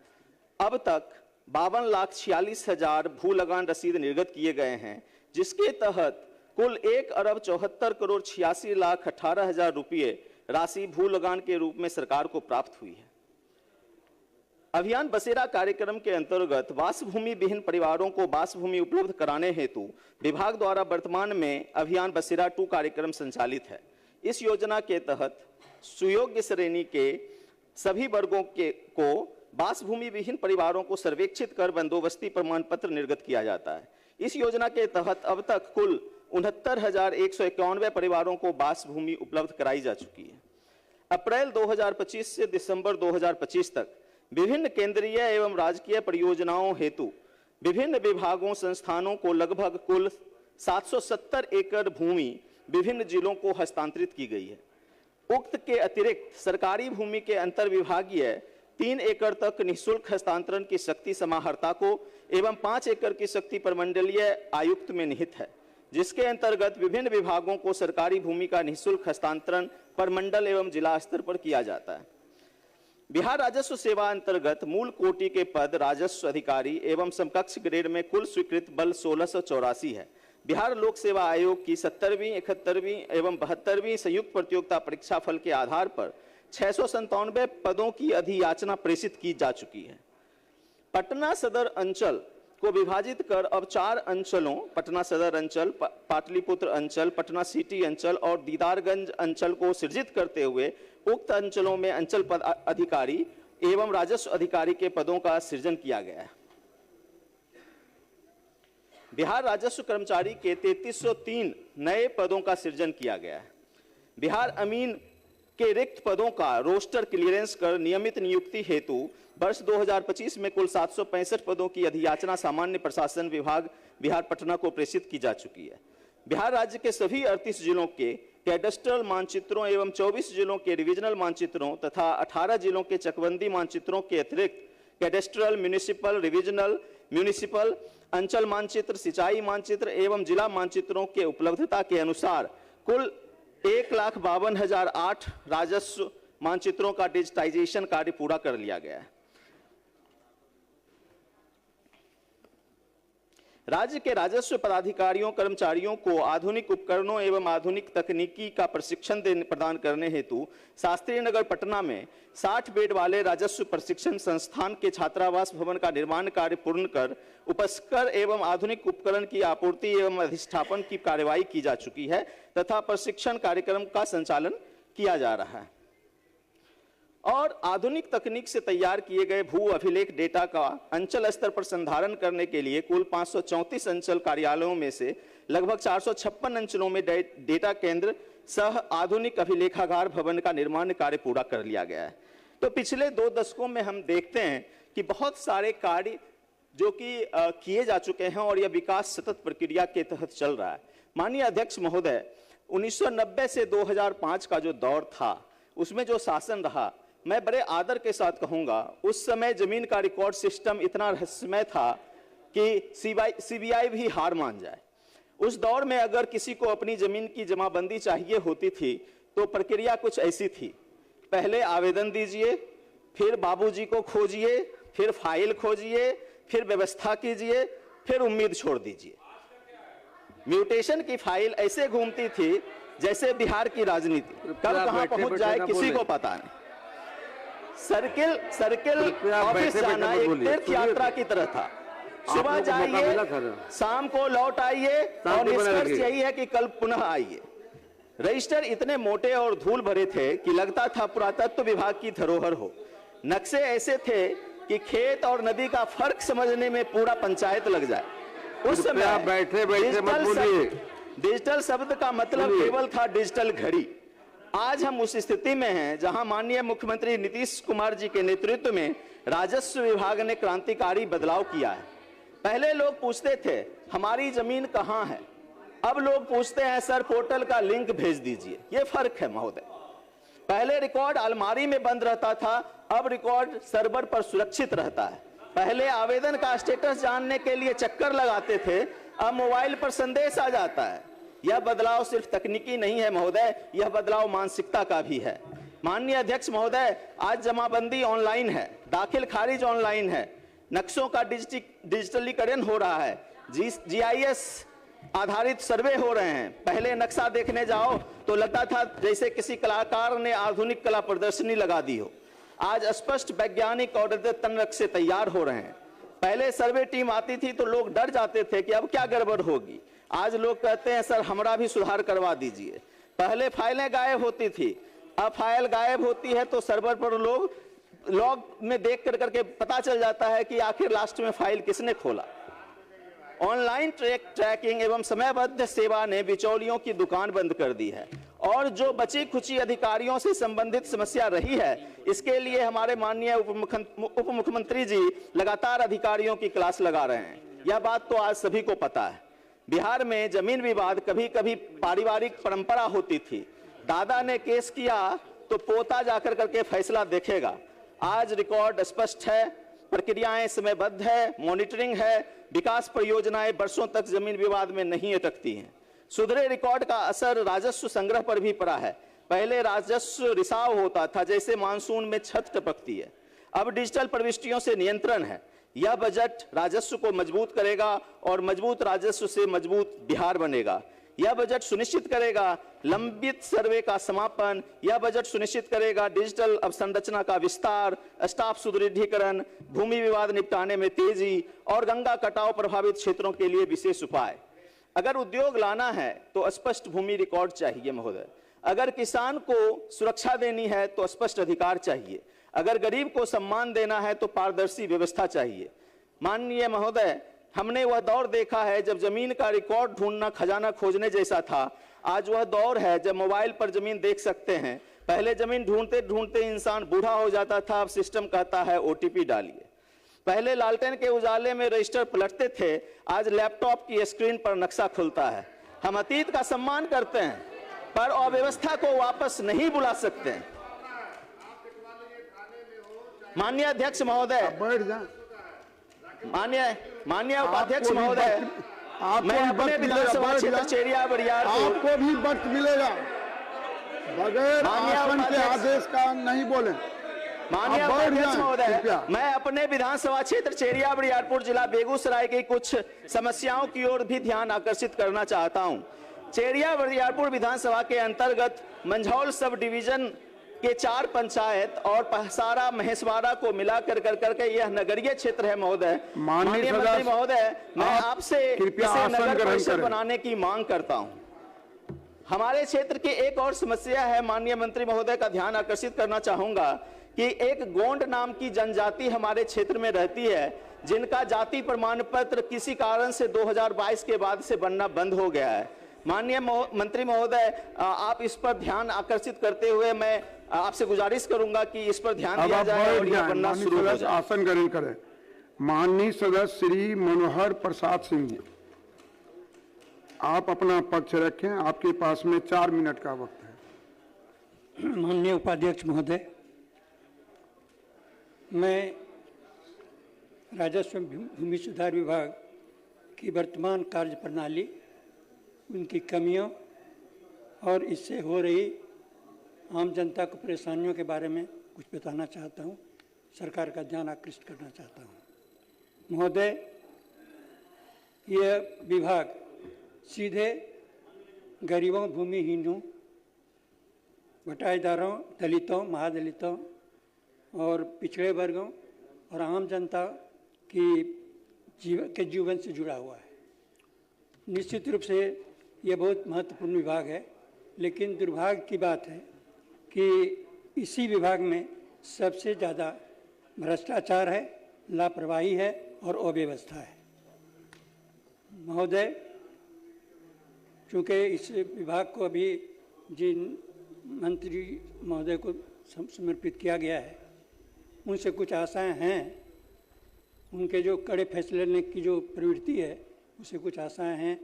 अब तक 52,46,000 भू लगान रसीद निर्गत किए गए हैं, जिसके तहत कुल 1,74,86,18,000 रुपये राशि भू लगान के रूप में सरकार को प्राप्त हुई है। अभियान बसेरा कार्यक्रम के अंतर्गत वासभूमि विहीन परिवारों को वासभूमि उपलब्ध कराने हेतु विभाग द्वारा वर्तमान में अभियान बसेरा 2 कार्यक्रम संचालित है। इस योजना के तहत सुयोग्य श्रेणी के सभी वर्गों को वासभूमि विहीन परिवारों को सर्वेक्षित कर बंदोबस्ती प्रमाण पत्र निर्गत किया जाता है। इस योजना के तहत अब तक कुल 69,191 परिवारों को वासभूमि उपलब्ध कराई जा चुकी है। अप्रैल 2025 से दिसंबर 2025 तक विभिन्न केंद्रीय एवं राजकीय परियोजनाओं हेतु विभिन्न विभागों संस्थानों को लगभग कुल 770 एकड़ भूमि विभिन्न जिलों को हस्तांतरित की गई है। उक्त के अतिरिक्त सरकारी भूमि के अंतर्विभागीय 3 एकड़ तक निःशुल्क हस्तांतरण की शक्ति समाहर्ता को एवं 5 एकड़ की शक्ति प्रमंडलीय आयुक्त में निहित है, जिसके अंतर्गत विभिन्न विभागों को सरकारी भूमि का निःशुल्क हस्तांतरण प्रमंडल एवं जिला स्तर पर किया जाता है। बिहार राजस्व सेवा अंतर्गत मूल कोटि के पद राजस्व अधिकारी एवं समकक्ष ग्रेड में कुल स्वीकृत बल 1684 है। बिहार लोक सेवा आयोग की 70वीं, 71वीं एवं 72वीं संयुक्त प्रतियोगिता परीक्षा फल के आधार पर 697 पदों की अधियाचना प्रेषित की जा चुकी है। पटना सदर अंचल को विभाजित कर अब 4 अंचलों पटना सदर अंचल, पाटलिपुत्र अंचल, पटना सिटी अंचल और दीदारगंज अंचल को सृजित करते हुए उक्त अंचलों में अंचल पद अधिकारी एवं राजस्व अधिकारी के पदों का सृजन किया गया है। बिहार राजस्व कर्मचारी के 3303 नए पदों का सृजन किया गया है। बिहार अमीन के रिक्त पदों का रोस्टर क्लियरेंस कर नियमित नियुक्ति हेतु वर्ष 2025 में कुल 765 पदों की अधियाचना सामान्य प्रशासन विभाग बिहार पटना को प्रेषित की जा चुकी है। बिहार राज्य के सभी 38 जिलों के कैडस्ट्रल मानचित्रों एवं 24 जिलों के डिविजनल मानचित्रों तथा 18 जिलों के चकबंदी मानचित्रों के अतिरिक्त कैडस्ट्रल, म्यूनिसिपल, रिविजनल, म्यूनिसिपल, अंचल मानचित्र, सिंचाई मानचित्र एवं जिला मानचित्रों के उपलब्धता के अनुसार कुल 1,52,008 राजस्व मानचित्रों का डिजिटाइजेशन कार्य पूरा कर लिया गया है। राज्य के राजस्व पदाधिकारियों कर्मचारियों को आधुनिक उपकरणों एवं आधुनिक तकनीकी का प्रशिक्षण प्रदान करने हेतु शास्त्री नगर पटना में 60 बेड वाले राजस्व प्रशिक्षण संस्थान के छात्रावास भवन का निर्माण कार्य पूर्ण कर उपस्कर एवं आधुनिक उपकरण की आपूर्ति एवं अधिष्ठापन की कार्यवाही की जा चुकी है तथा प्रशिक्षण कार्यक्रम का संचालन किया जा रहा है। और आधुनिक तकनीक से तैयार किए गए भू अभिलेख डेटा का अंचल स्तर पर संधारण करने के लिए कुल 534 अंचल कार्यालयों में से लगभग 456 अंचलों में डेटा केंद्र सह आधुनिक अभिलेखागार भवन का निर्माण कार्य पूरा कर लिया गया है। तो पिछले 2 दशकों में हम देखते हैं कि बहुत सारे कार्य जो कि किए जा चुके हैं और यह विकास सतत प्रक्रिया के तहत चल रहा है। माननीय अध्यक्ष महोदय, 1990 से 2005 का जो दौर था उसमें जो शासन रहा, मैं बड़े आदर के साथ कहूंगा, उस समय जमीन का रिकॉर्ड सिस्टम इतना रहस्यमय था कि सीबीआई भी हार मान जाए। उस दौर में अगर किसी को अपनी जमीन की जमाबंदी चाहिए होती थी तो प्रक्रिया कुछ ऐसी थी, पहले आवेदन दीजिए, फिर बाबूजी को खोजिए, फिर फाइल खोजिए, फिर व्यवस्था कीजिए, फिर उम्मीद छोड़ दीजिए। म्यूटेशन की फाइल ऐसे घूमती थी जैसे बिहार की राजनीति कब कहां पहुंच जाए किसी को पता नहीं। सर्किल ऑफिस जाना एक तीर्थ यात्रा की तरह था। सुबह जाइए, शाम को लौट आइए और निष्कर्ष यही है कि कल पुनः आइए। रजिस्टर इतने मोटे और धूल भरे थे कि लगता था पुरातत्व विभाग की धरोहर हो। नक्शे ऐसे थे कि खेत और नदी का फर्क समझने में पूरा पंचायत लग जाए। उस समय डिजिटल शब्द का मतलब केवल था डिजिटल घड़ी। आज हम उस स्थिति में हैं जहां माननीय मुख्यमंत्री नीतीश कुमार जी के नेतृत्व में राजस्व विभाग ने क्रांतिकारी बदलाव किया है। पहले लोग पूछते थे हमारी जमीन कहाँ है, अब लोग पूछते हैं सर पोर्टल का लिंक भेज दीजिए। ये फर्क है महोदय। पहले रिकॉर्ड अलमारी में बंद रहता था, अब रिकॉर्ड सर्वर पर सुरक्षित रहता है। पहले आवेदन का स्टेटस जानने के लिए चक्कर लगाते थे, अब मोबाइल पर संदेश आ जाता है। यह बदलाव सिर्फ तकनीकी नहीं है महोदय, यह बदलाव मानसिकता का भी है। माननीय अध्यक्ष महोदय, आज जमाबंदी ऑनलाइन है, दाखिल खारिज ऑनलाइन है, नक्शों का डिजिटलीकरण हो रहा है, GIS आधारित सर्वे हो रहे हैं। पहले नक्शा देखने जाओ तो लगता था जैसे किसी कलाकार ने आधुनिक कला प्रदर्शनी लगा दी हो। आज स्पष्ट वैज्ञानिक और अद्यतन नक्शे तैयार हो रहे हैं। पहले सर्वे टीम आती थी तो लोग डर जाते थे कि अब क्या गड़बड़ होगी। आज लोग कहते हैं सर हमारा भी सुधार करवा दीजिए। पहले फाइलें गायब होती थी, अब फाइल गायब होती है तो सर्वर पर लोग लॉग में देख करके पता चल जाता है कि आखिर लास्ट में फाइल किसने खोला। ऑनलाइन ट्रैकिंग एवं समयबद्ध सेवा ने बिचौलियों की दुकान बंद कर दी है और जो बची खुची अधिकारियों से संबंधित समस्या रही है, इसके लिए हमारे माननीय उप मुख्यमंत्री जी लगातार अधिकारियों की क्लास लगा रहे हैं। यह बात तो आज सभी को पता है। बिहार में जमीन विवाद कभी कभी पारिवारिक परंपरा होती थी। दादा ने केस किया तो पोता जाकर करके फैसला देखेगा। आज रिकॉर्ड स्पष्ट है, प्रक्रियाएं समयबद्ध है, मॉनिटरिंग है, विकास परियोजनाएं वर्षों तक जमीन विवाद में नहीं अटकती हैं। सुधरे रिकॉर्ड का असर राजस्व संग्रह पर भी पड़ा है। पहले राजस्व रिसाव होता था, जैसे मानसून में छत टपकती है, अब डिजिटल प्रविष्टियों से नियंत्रण है। यह बजट राजस्व को मजबूत करेगा और मजबूत राजस्व से मजबूत बिहार बनेगा। यह बजट सुनिश्चित करेगा लंबित सर्वे का समापन, यह बजट सुनिश्चित करेगा डिजिटल अवसंरचना का विस्तार, स्टाफ सुदृढ़ीकरण, भूमि विवाद निपटाने में तेजी और गंगा कटाव प्रभावित क्षेत्रों के लिए विशेष उपाय। अगर उद्योग लाना है तो स्पष्ट भूमि रिकॉर्ड चाहिए महोदय। अगर किसान को सुरक्षा देनी है तो स्पष्ट अधिकार चाहिए। अगर गरीब को सम्मान देना है तो पारदर्शी व्यवस्था चाहिए। माननीय महोदय, हमने वह दौर देखा है जब जमीन का रिकॉर्ड ढूंढना खजाना खोजने जैसा था। आज वह दौर है जब मोबाइल पर जमीन देख सकते हैं। पहले जमीन ढूंढते ढूंढते इंसान बूढ़ा हो जाता था, अब सिस्टम कहता है OTP डालिए। पहले लालटेन के उजाले में रजिस्टर पलटते थे, आज लैपटॉप की स्क्रीन पर नक्शा खुलता है। हम अतीत का सम्मान करते हैं पर अव्यवस्था को वापस नहीं बुला सकते। माननीय अध्यक्ष महोदय, माननीय उपाध्यक्ष महोदय, मैं अपने विधानसभा क्षेत्र चेरिया बरियारपुर, आपको भी वक्त मिलेगा, बगैर आसन के आदेश का नहीं बोले। माननीय उपाध्यक्ष महोदय, मैं अपने विधानसभा क्षेत्र चेरिया बरियारपुर जिला बेगूसराय की कुछ समस्याओं की ओर भी ध्यान आकर्षित करना चाहता हूं। चेरिया बरियारपुर विधानसभा के अंतर्गत मंझौल सब डिवीजन के 4 पंचायत और पहसारा महेशवाड़ा को मिलाकर करके यह नगरीय क्षेत्र है महोदय। माननीय मंत्री महोदय, मैं आपसे इसे नगर परिषद बनाने की मांग करता हूं। हमारे क्षेत्र की एक और समस्या है, माननीय मंत्री महोदय का ध्यान आकर्षित करना चाहूंगा कि एक गोंड नाम की जनजाति हमारे क्षेत्र में रहती है, जिनका जाति प्रमाण पत्र किसी कारण से 2022 के बाद से बनना बंद हो गया है। माननीय मंत्री महोदय, आप इस पर ध्यान आकर्षित करते हुए मैं आपसे गुजारिश करूंगा कि इस पर ध्यान दिया जाए और यह बनना शुरू हो जाए। आसन ग्रहण करें। माननीय सदस्य श्री मनोहर प्रसाद सिंह जी, आप अपना पक्ष रखें, आपके पास में 4 मिनट का वक्त है। माननीय उपाध्यक्ष महोदय, मैं राजस्व भूमि सुधार विभाग की वर्तमान कार्य प्रणाली, उनकी कमियों और इससे हो रही आम जनता को परेशानियों के बारे में कुछ बताना चाहता हूं, सरकार का ध्यान आकृष्ट करना चाहता हूं। महोदय, यह विभाग सीधे गरीबों, भूमिहीनों, बटाईदारों, दलितों, महादलितों और पिछड़े वर्गों और आम जनता के जीवन से जुड़ा हुआ है। निश्चित रूप से यह बहुत महत्वपूर्ण विभाग है, लेकिन दुर्भाग्य की बात है कि इसी विभाग में सबसे ज़्यादा भ्रष्टाचार है, लापरवाही है और अव्यवस्था है। महोदय, चूँकि इस विभाग को अभी जिन मंत्री महोदय को समर्पित किया गया है, उनसे कुछ आशाएं हैं उनके जो कड़े फैसले लेने की जो प्रवृत्ति है उसे कुछ आशाएं हैं,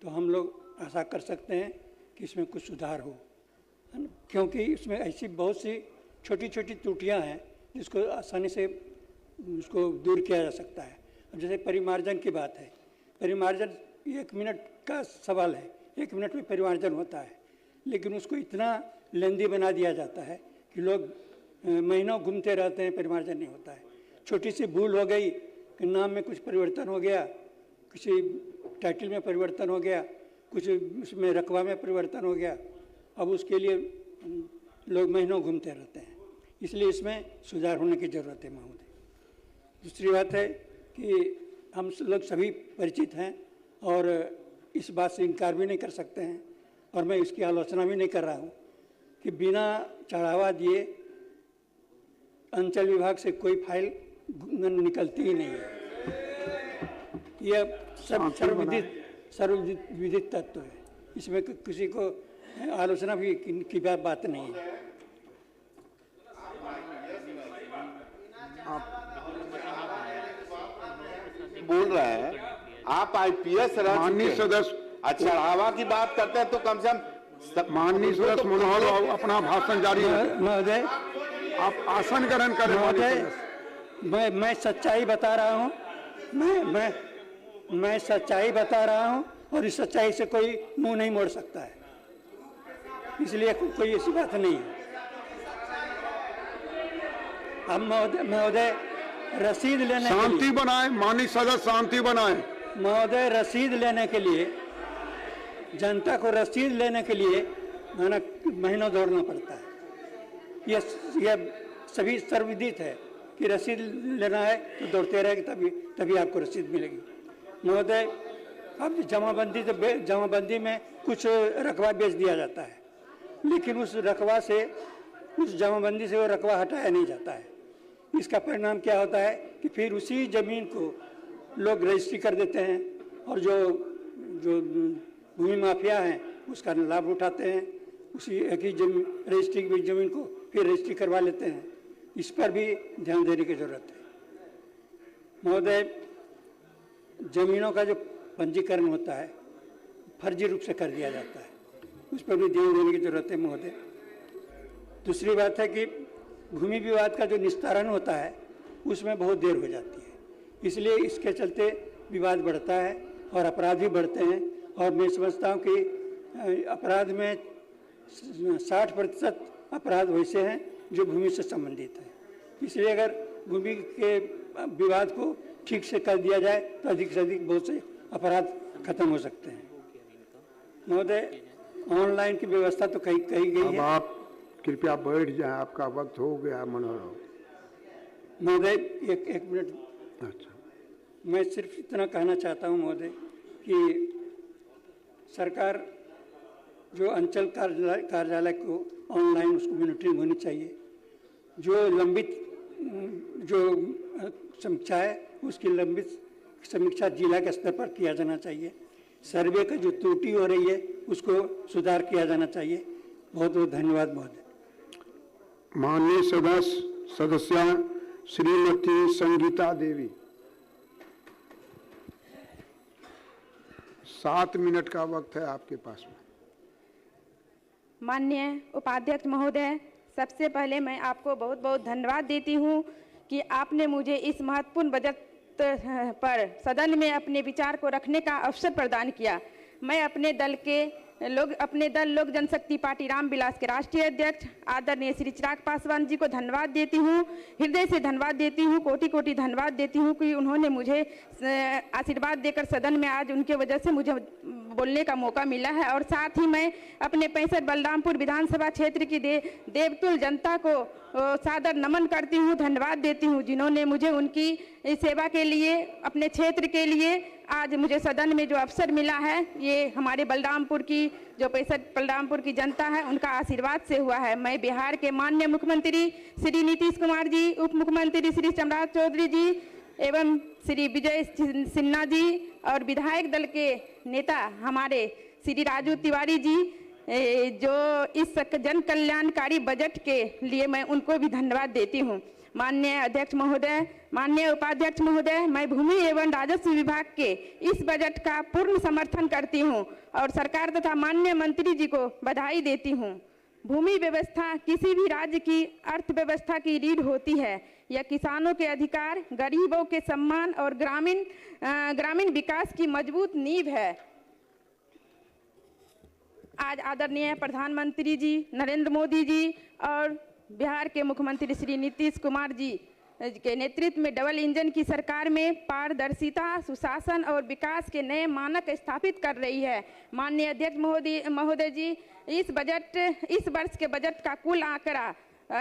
तो हम लोग आशा कर सकते हैं कि इसमें कुछ सुधार हो, है ना? क्योंकि इसमें ऐसी बहुत सी छोटी छोटी त्रुटियां हैं जिसको आसानी से उसको दूर किया जा सकता है। अब जैसे परिमार्जन की बात है, परिमार्जन 1 मिनट का सवाल है, 1 मिनट में परिमार्जन होता है, लेकिन उसको इतना लेंदी बना दिया जाता है कि लोग महीनों घूमते रहते हैं, परिमार्जन नहीं होता है। छोटी सी भूल हो गई कि नाम में कुछ परिवर्तन हो गया, किसी टाइटल में परिवर्तन हो गया, कुछ उसमें रकबा में परिवर्तन हो गया, अब उसके लिए लोग महीनों घूमते रहते हैं। इसलिए इसमें सुधार होने की ज़रूरत है महोदय। दूसरी बात है कि हम लोग सभी परिचित हैं और इस बात से इनकार भी नहीं कर सकते हैं, और मैं इसकी आलोचना भी नहीं कर रहा हूँ कि बिना चढ़ावा दिए अंचल विभाग से कोई फाइल निकलती ही नहीं है। यह सब सर्वविदित तत्व है, इसमें किसी को आलोचना भी की बात नहीं है। बोल रहे हैं आप आईपीएस माननीय सदस्य, चढ़ावा की बात करते हैं तो कम से कम माननीय सदस्य मनोहर अपना भाषण जारी रखें। महोदय आप आसन ग्रहण करें। महोदय मैं सच्चाई बता रहा हूँ, मैं सच्चाई बता रहा हूँ, और इस सच्चाई से कोई मुंह नहीं मोड़ सकता है, इसलिए कोई ऐसी बात नहीं है। अब महोदय रसीद लेने शांति बनाए, माननीय सदस्य शांति बनाए। महोदय रसीद लेने के लिए, जनता को रसीद लेने के लिए महीनों दौड़ना पड़ता है। यह सभी सर्वविदित है कि रसीद लेना है तो दौड़ते रहेंगे, तभी आपको रसीद मिलेगी। महोदय अब जमाबंदी में कुछ रकबा बेच दिया जाता है, लेकिन उस जमाबंदी से वो रकबा हटाया नहीं जाता है। इसका परिणाम क्या होता है कि फिर उसी ज़मीन को लोग रजिस्ट्री कर देते हैं, और जो भूमि माफिया हैं उसका लाभ उठाते हैं, उसी एक ही रजिस्ट्री की ज़मीन को फिर रजिस्ट्री करवा लेते हैं। इस पर भी ध्यान देने की ज़रूरत है। महोदय ज़मीनों का जो पंजीकरण होता है फर्जी रूप से कर दिया जाता है, उस पर भी ध्यान देने की ज़रूरत है महोदय। दूसरी बात है कि भूमि विवाद का जो निस्तारण होता है उसमें बहुत देर हो जाती है, इसलिए इसके चलते विवाद बढ़ता है और अपराध भी बढ़ते हैं। और मैं समझता हूँ कि अपराध में 60% अपराध वैसे हैं जो भूमि से संबंधित हैं। इसलिए अगर भूमि के विवाद को ठीक से कर दिया जाए तो अधिक से अधिक बहुत से अपराध खत्म हो सकते हैं। महोदय ऑनलाइन की व्यवस्था तो कही गई है। आप कृपया बैठ जाएं, आपका वक्त हो गया। मनोहर महोदय एक मिनट। अच्छा, मैं सिर्फ इतना कहना चाहता हूं महोदय कि सरकार जो अंचल कार्यालय को ऑनलाइन उसको मॉनिटरिंग होनी चाहिए। जो लंबित जो समीक्षा है उसकी लंबित समीक्षा जिला के स्तर पर किया जाना चाहिए। सर्वे का जो त्रुटि हो रही है उसको सुधार किया जाना चाहिए। बहुत बहुत धन्यवाद महोदय। माननीय सदस्य श्रीमती संगीता देवी, 7 मिनट का वक्त है आपके पास में। माननीय उपाध्यक्ष महोदय, सबसे पहले मैं आपको बहुत बहुत धन्यवाद देती हूँ कि आपने मुझे इस महत्वपूर्ण बजट पर सदन में अपने विचार को रखने का अवसर प्रदान किया। मैं अपने दल लोक जनशक्ति पार्टी रामविलास के राष्ट्रीय अध्यक्ष आदरणीय श्री चिराग पासवान जी को धन्यवाद देती हूँ, हृदय से धन्यवाद देती हूँ, कोटि कोटि धन्यवाद देती हूँ कि उन्होंने मुझे आशीर्वाद देकर सदन में आज उनके वजह से मुझे बोलने का मौका मिला है। और साथ ही मैं अपने 65 बलरामपुर विधानसभा क्षेत्र की देवतुल जनता को सादर नमन करती हूँ, धन्यवाद देती हूँ, जिन्होंने मुझे उनकी सेवा के लिए, अपने क्षेत्र के लिए आज मुझे सदन में जो अवसर मिला है, ये हमारे बलरामपुर की जो 65 बलरामपुर की जनता है उनका आशीर्वाद से हुआ है। मैं बिहार के माननीय मुख्यमंत्री श्री नीतीश कुमार जी, उप मुख्यमंत्री श्री सम्राट चौधरी जी एवं श्री विजय सिन्हा जी और विधायक दल के नेता हमारे श्री राजू तिवारी जी, जो इस जन कल्याणकारी बजट के लिए मैं उनको भी धन्यवाद देती हूँ। माननीय अध्यक्ष महोदय, माननीय उपाध्यक्ष महोदय, मैं भूमि एवं राजस्व विभाग के इस बजट का पूर्ण समर्थन करती हूं और सरकार तथा माननीय मंत्री जी को बधाई देती हूं। भूमि व्यवस्था किसी भी राज्य की अर्थव्यवस्था की रीढ़ होती है। यह किसानों के अधिकार, गरीबों के सम्मान और ग्रामीण विकास की मजबूत नींव है। आज आदरणीय प्रधानमंत्री जी नरेंद्र मोदी जी और बिहार के मुख्यमंत्री श्री नीतीश कुमार जी के नेतृत्व में डबल इंजन की सरकार में पारदर्शिता, सुशासन और विकास के नए मानक स्थापित कर रही है। माननीय अध्यक्ष महोदय जी, इस वर्ष के बजट का कुल आंकड़ा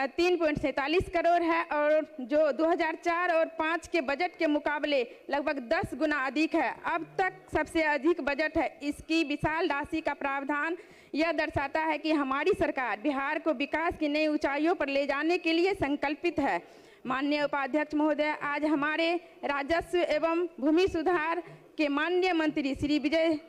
3.47 करोड़ है और जो 2004 और 5 के बजट के मुकाबले लगभग 10 गुना अधिक है। अब तक सबसे अधिक बजट है। इसकी विशाल राशि का प्रावधान यह दर्शाता है कि हमारी सरकार बिहार को विकास की नई ऊंचाइयों पर ले जाने के लिए संकल्पित है। माननीय उपाध्यक्ष महोदय, आज हमारे राजस्व एवं भूमि सुधार के माननीय मंत्री श्री विजय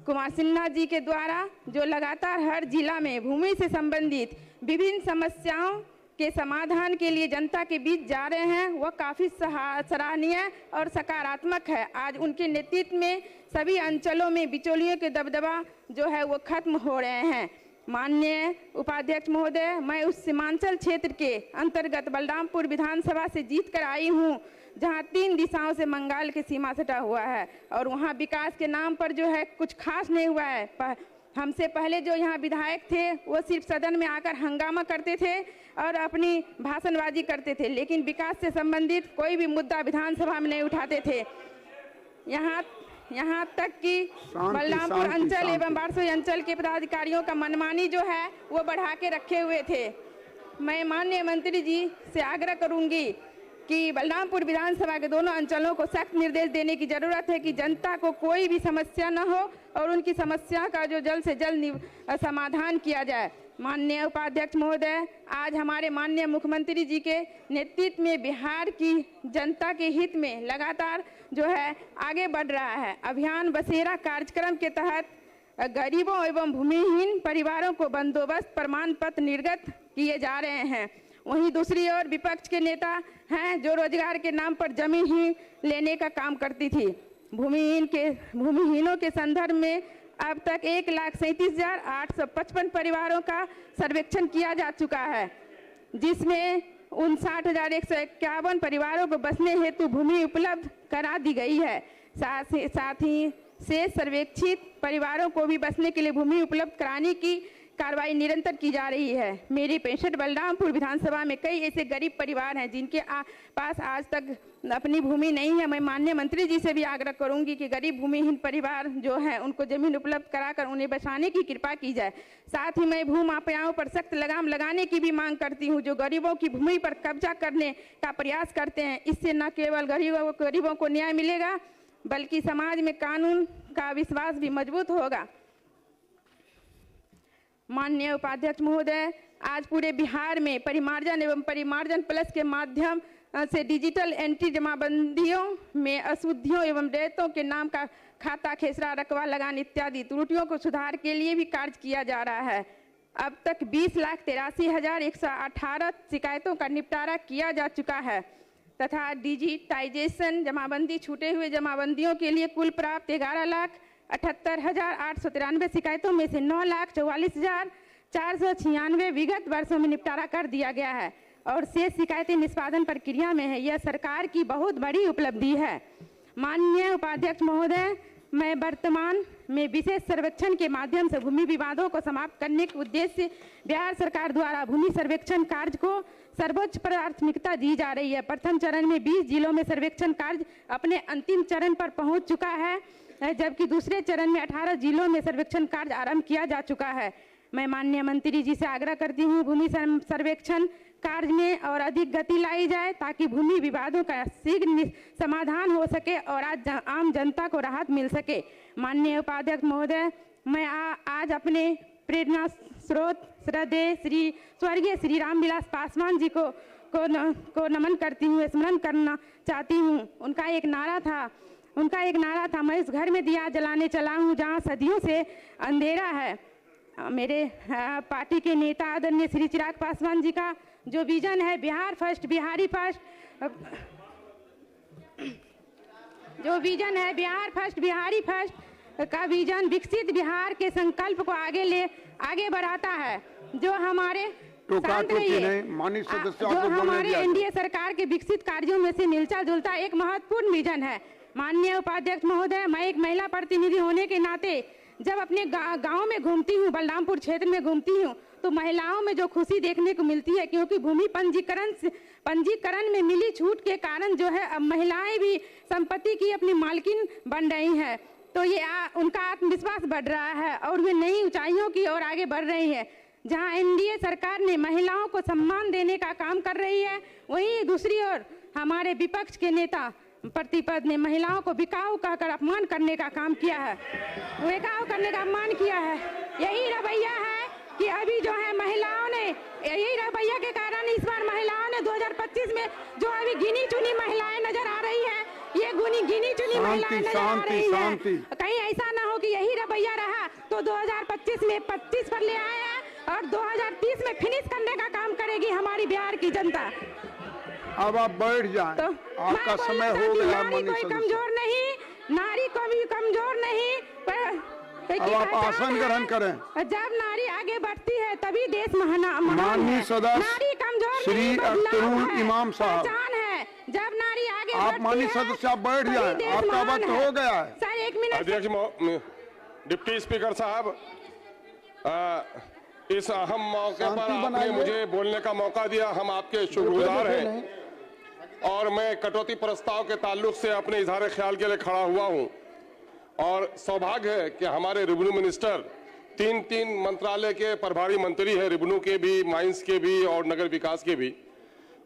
कुमार सिन्हा जी के द्वारा जो लगातार हर जिला में भूमि से संबंधित विभिन्न समस्याओं के समाधान के लिए जनता के बीच जा रहे हैं, वह काफ़ी सराहनीय और सकारात्मक है। आज उनके नेतृत्व में सभी अंचलों में बिचौलियों के दबदबा जो है वो खत्म हो रहे हैं। माननीय उपाध्यक्ष महोदय, मैं उस सीमांचल क्षेत्र के अंतर्गत बलरामपुर विधानसभा से जीत कर आई हूँ जहाँ 3 दिशाओं से बंगाल की सीमा सटा हुआ है और वहाँ विकास के नाम पर जो है कुछ खास नहीं हुआ है। हमसे पहले जो यहाँ विधायक थे वो सिर्फ सदन में आकर हंगामा करते थे और अपनी भाषणबाजी करते थे, लेकिन विकास से संबंधित कोई भी मुद्दा विधानसभा में नहीं उठाते थे। यहाँ तक कि बलरामपुर अंचल एवं बारसोई अंचल के पदाधिकारियों का मनमानी जो है वो बढ़ा के रखे हुए थे। मैं माननीय मंत्री जी से आग्रह करूंगी कि बलरामपुर विधानसभा के दोनों अंचलों को सख्त निर्देश देने की जरूरत है कि जनता को कोई भी समस्या न हो और उनकी समस्या का जो जल्द से जल्द समाधान किया जाए। माननीय उपाध्यक्ष महोदय, आज हमारे माननीय मुख्यमंत्री जी के नेतृत्व में बिहार की जनता के हित में लगातार जो है आगे बढ़ रहा है। अभियान बसेरा कार्यक्रम के तहत गरीबों एवं भूमिहीन परिवारों को बंदोबस्त प्रमाण पत्र निर्गत किए जा रहे हैं। वहीं दूसरी ओर विपक्ष के नेता हैं जो रोजगार के नाम पर जमीन ही लेने का काम करती थी। भूमिहीनों के संदर्भ में अब तक 1,37,855 परिवारों का सर्वेक्षण किया जा चुका है, जिसमें 59,151 परिवारों को बसने हेतु भूमि उपलब्ध करा दी गई है। साथ ही शेष सर्वेक्षित परिवारों को भी बसने के लिए भूमि उपलब्ध कराने की कार्रवाई निरंतर की जा रही है। मेरी 65 बलरामपुर विधानसभा में कई ऐसे गरीब परिवार हैं जिनके पास आज तक अपनी भूमि नहीं है। मैं माननीय मंत्री जी से भी आग्रह करूंगी कि गरीब भूमिहीन परिवार जो है उनको जमीन उपलब्ध कराकर उन्हें बसाने की कृपा की जाए। साथ ही मैं भू माफियाओं पर सख्त लगाम लगाने की भी मांग करती हूँ जो गरीबों की भूमि पर कब्जा करने का प्रयास करते हैं। इससे न केवल गरीबों को न्याय मिलेगा बल्कि समाज में कानून का विश्वास भी मजबूत होगा। माननीय उपाध्यक्ष महोदय, आज पूरे बिहार में परिमार्जन एवं परिमार्जन प्लस के माध्यम से डिजिटल एंट्री जमाबंदियों में अशुद्धियों एवं देयतों के नाम का खाता, खेसरा, रकबा लगान इत्यादि त्रुटियों को सुधार के लिए भी कार्य किया जा रहा है। अब तक 20,83,118 शिकायतों का निपटारा किया जा चुका है तथा डिजिटाइजेशन जमाबंदी छूटे हुए जमाबंदियों के लिए कुल प्राप्त 11,78,893 शिकायतों में से 9,44,496 विगत वर्षों में निपटारा कर दिया गया है और शेष शिकायतें निष्पादन प्रक्रिया में है। यह सरकार की बहुत बड़ी उपलब्धि है। माननीय उपाध्यक्ष महोदय, मैं वर्तमान में विशेष सर्वेक्षण के माध्यम से भूमि विवादों को समाप्त करने के उद्देश्य से बिहार सरकार द्वारा भूमि सर्वेक्षण कार्य को सर्वोच्च प्राथमिकता दी जा रही है। प्रथम चरण में 20 जिलों में सर्वेक्षण कार्य अपने अंतिम चरण पर पहुंच चुका है, जबकि दूसरे चरण में 18 जिलों में सर्वेक्षण कार्य आरंभ किया जा चुका है। मैं माननीय मंत्री जी से आग्रह करती हूँ भूमि सर्वेक्षण कार्य में और अधिक गति लाई जाए ताकि भूमि विवादों का शीघ्र समाधान हो सके और आज आम जनता को राहत मिल सके। माननीय उपाध्यक्ष महोदय, मैं आज अपने प्रेरणा स्रोत श्रद्धेय स्वर्गीय श्री रामविलास पासवान जी को नमन करती हूँ, स्मरण करना चाहती हूँ। उनका एक नारा था, मैं इस घर में दिया जलाने चला हूँ जहाँ सदियों से अंधेरा है। मेरे पार्टी के नेता आदरणीय श्री चिराग पासवान जी का जो विजन है बिहार फर्स्ट बिहारी फर्स्ट, जो विजन है बिहार फर्स्ट बिहारी फर्स्ट का विजन विकसित बिहार के संकल्प को आगे बढ़ाता है। जो हमारे एनडीए सरकार के विकसित कार्यों में से मिलता जुलता एक महत्वपूर्ण विजन है। माननीय उपाध्यक्ष महोदय, मैं एक महिला प्रतिनिधि होने के नाते जब अपने गांव में घूमती हूं, बलरामपुर क्षेत्र में घूमती हूं, तो महिलाओं में जो खुशी देखने को मिलती है, क्योंकि भूमि पंजीकरण में मिली छूट के कारण जो है अब महिलाएं भी संपत्ति की अपनी मालकिन बन रही हैं। तो ये उनका आत्मविश्वास बढ़ रहा है और वे नई ऊंचाइयों की ओर आगे बढ़ रही है। जहां एनडीए सरकार ने महिलाओं को सम्मान देने का काम कर रही है, वहीं दूसरी ओर हमारे विपक्ष के नेता प्रतिपक्ष ने महिलाओं को बिकाऊ कहकर अपमान करने का काम किया है, बिकाऊ करने का अपमान किया है। यही रवैया है कि अभी जो है महिलाओं ने, यही रवैया के कारण इस बार महिलाओं ने 2025 में जो अभी गिनी चुनी महिलाएं नजर आ रही है, ये गिनी चुनी महिलाएं नजर आ रही है। कहीं ऐसा ना हो कि यही रवैया रहा तो 2025 में 25 पर ले आए हैं और 2030 में फिनिश करने का काम करेगी हमारी बिहार की जनता। अब आप बैठ जाएं, तो आपका समय हो गया। नारी कोई कमजोर नहीं, नारी कभी कमजोर नहीं। अब आप आसन ग्रहण करें। जब नारी आगे बढ़ती है तभी देश माननीय सदस्य नारी कमजोर श्री अख्तरुल इमाम साहब है। जब नारी आगे आप माननीय सदस्य आप बैठ जाएं, आपका वक्त हो गया है। Sir 1 minute. अध्यक्ष, डिप्टी स्पीकर साहब, इस अहम मौके पर आपने मुझे बोलने का मौका दिया, हम आपके शुक्रगुजार हैं। और मैं कटौती प्रस्ताव के ताल्लुक से अपने इजहार ख्याल के लिए खड़ा हुआ हूं। और सौभाग्य है कि हमारे रेवेन्यू मिनिस्टर तीन मंत्रालय के प्रभारी मंत्री हैं, रेवेन्यू के भी, माइंस के भी और नगर विकास के भी।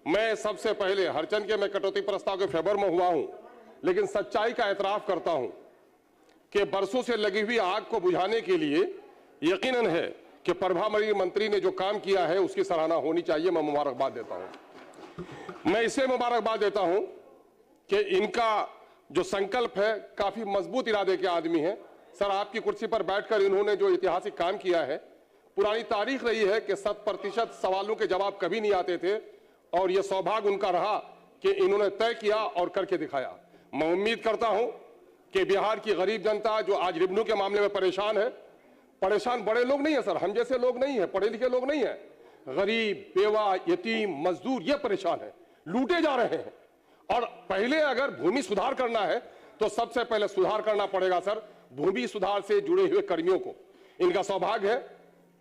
मैं सबसे पहले हरचंद के मैं कटौती प्रस्ताव के फेवर में हुआ हूं, लेकिन सच्चाई का एतराफ करता हूं कि बरसों से लगी हुई आग को बुझाने के लिए यकीनन है कि प्रभारी मंत्री ने जो काम किया है उसकी सराहना होनी चाहिए। मैं मुबारकबाद देता हूं। मैं इसे मुबारकबाद देता हूं कि इनका जो संकल्प है, काफी मजबूत इरादे के आदमी हैं। सर, आपकी कुर्सी पर बैठकर इन्होंने जो ऐतिहासिक काम किया है, पुरानी तारीख रही है कि 100% सवालों के जवाब कभी नहीं आते थे और यह सौभाग्य उनका रहा कि इन्होंने तय किया और करके दिखाया। मैं उम्मीद करता हूं कि बिहार की गरीब जनता जो आज रेवेन्यू के मामले में परेशान है, परेशान बड़े लोग नहीं है सर, हम जैसे लोग नहीं है, पढ़े लिखे लोग नहीं है, गरीब, बेवा, यतीम, मजदूर ये परेशान है, लूटे जा रहे हैं। और पहले अगर भूमि सुधार करना है तो सबसे पहले सुधार करना पड़ेगा सर भूमि सुधार से जुड़े हुए कर्मियों को। इनका सौभाग्य है,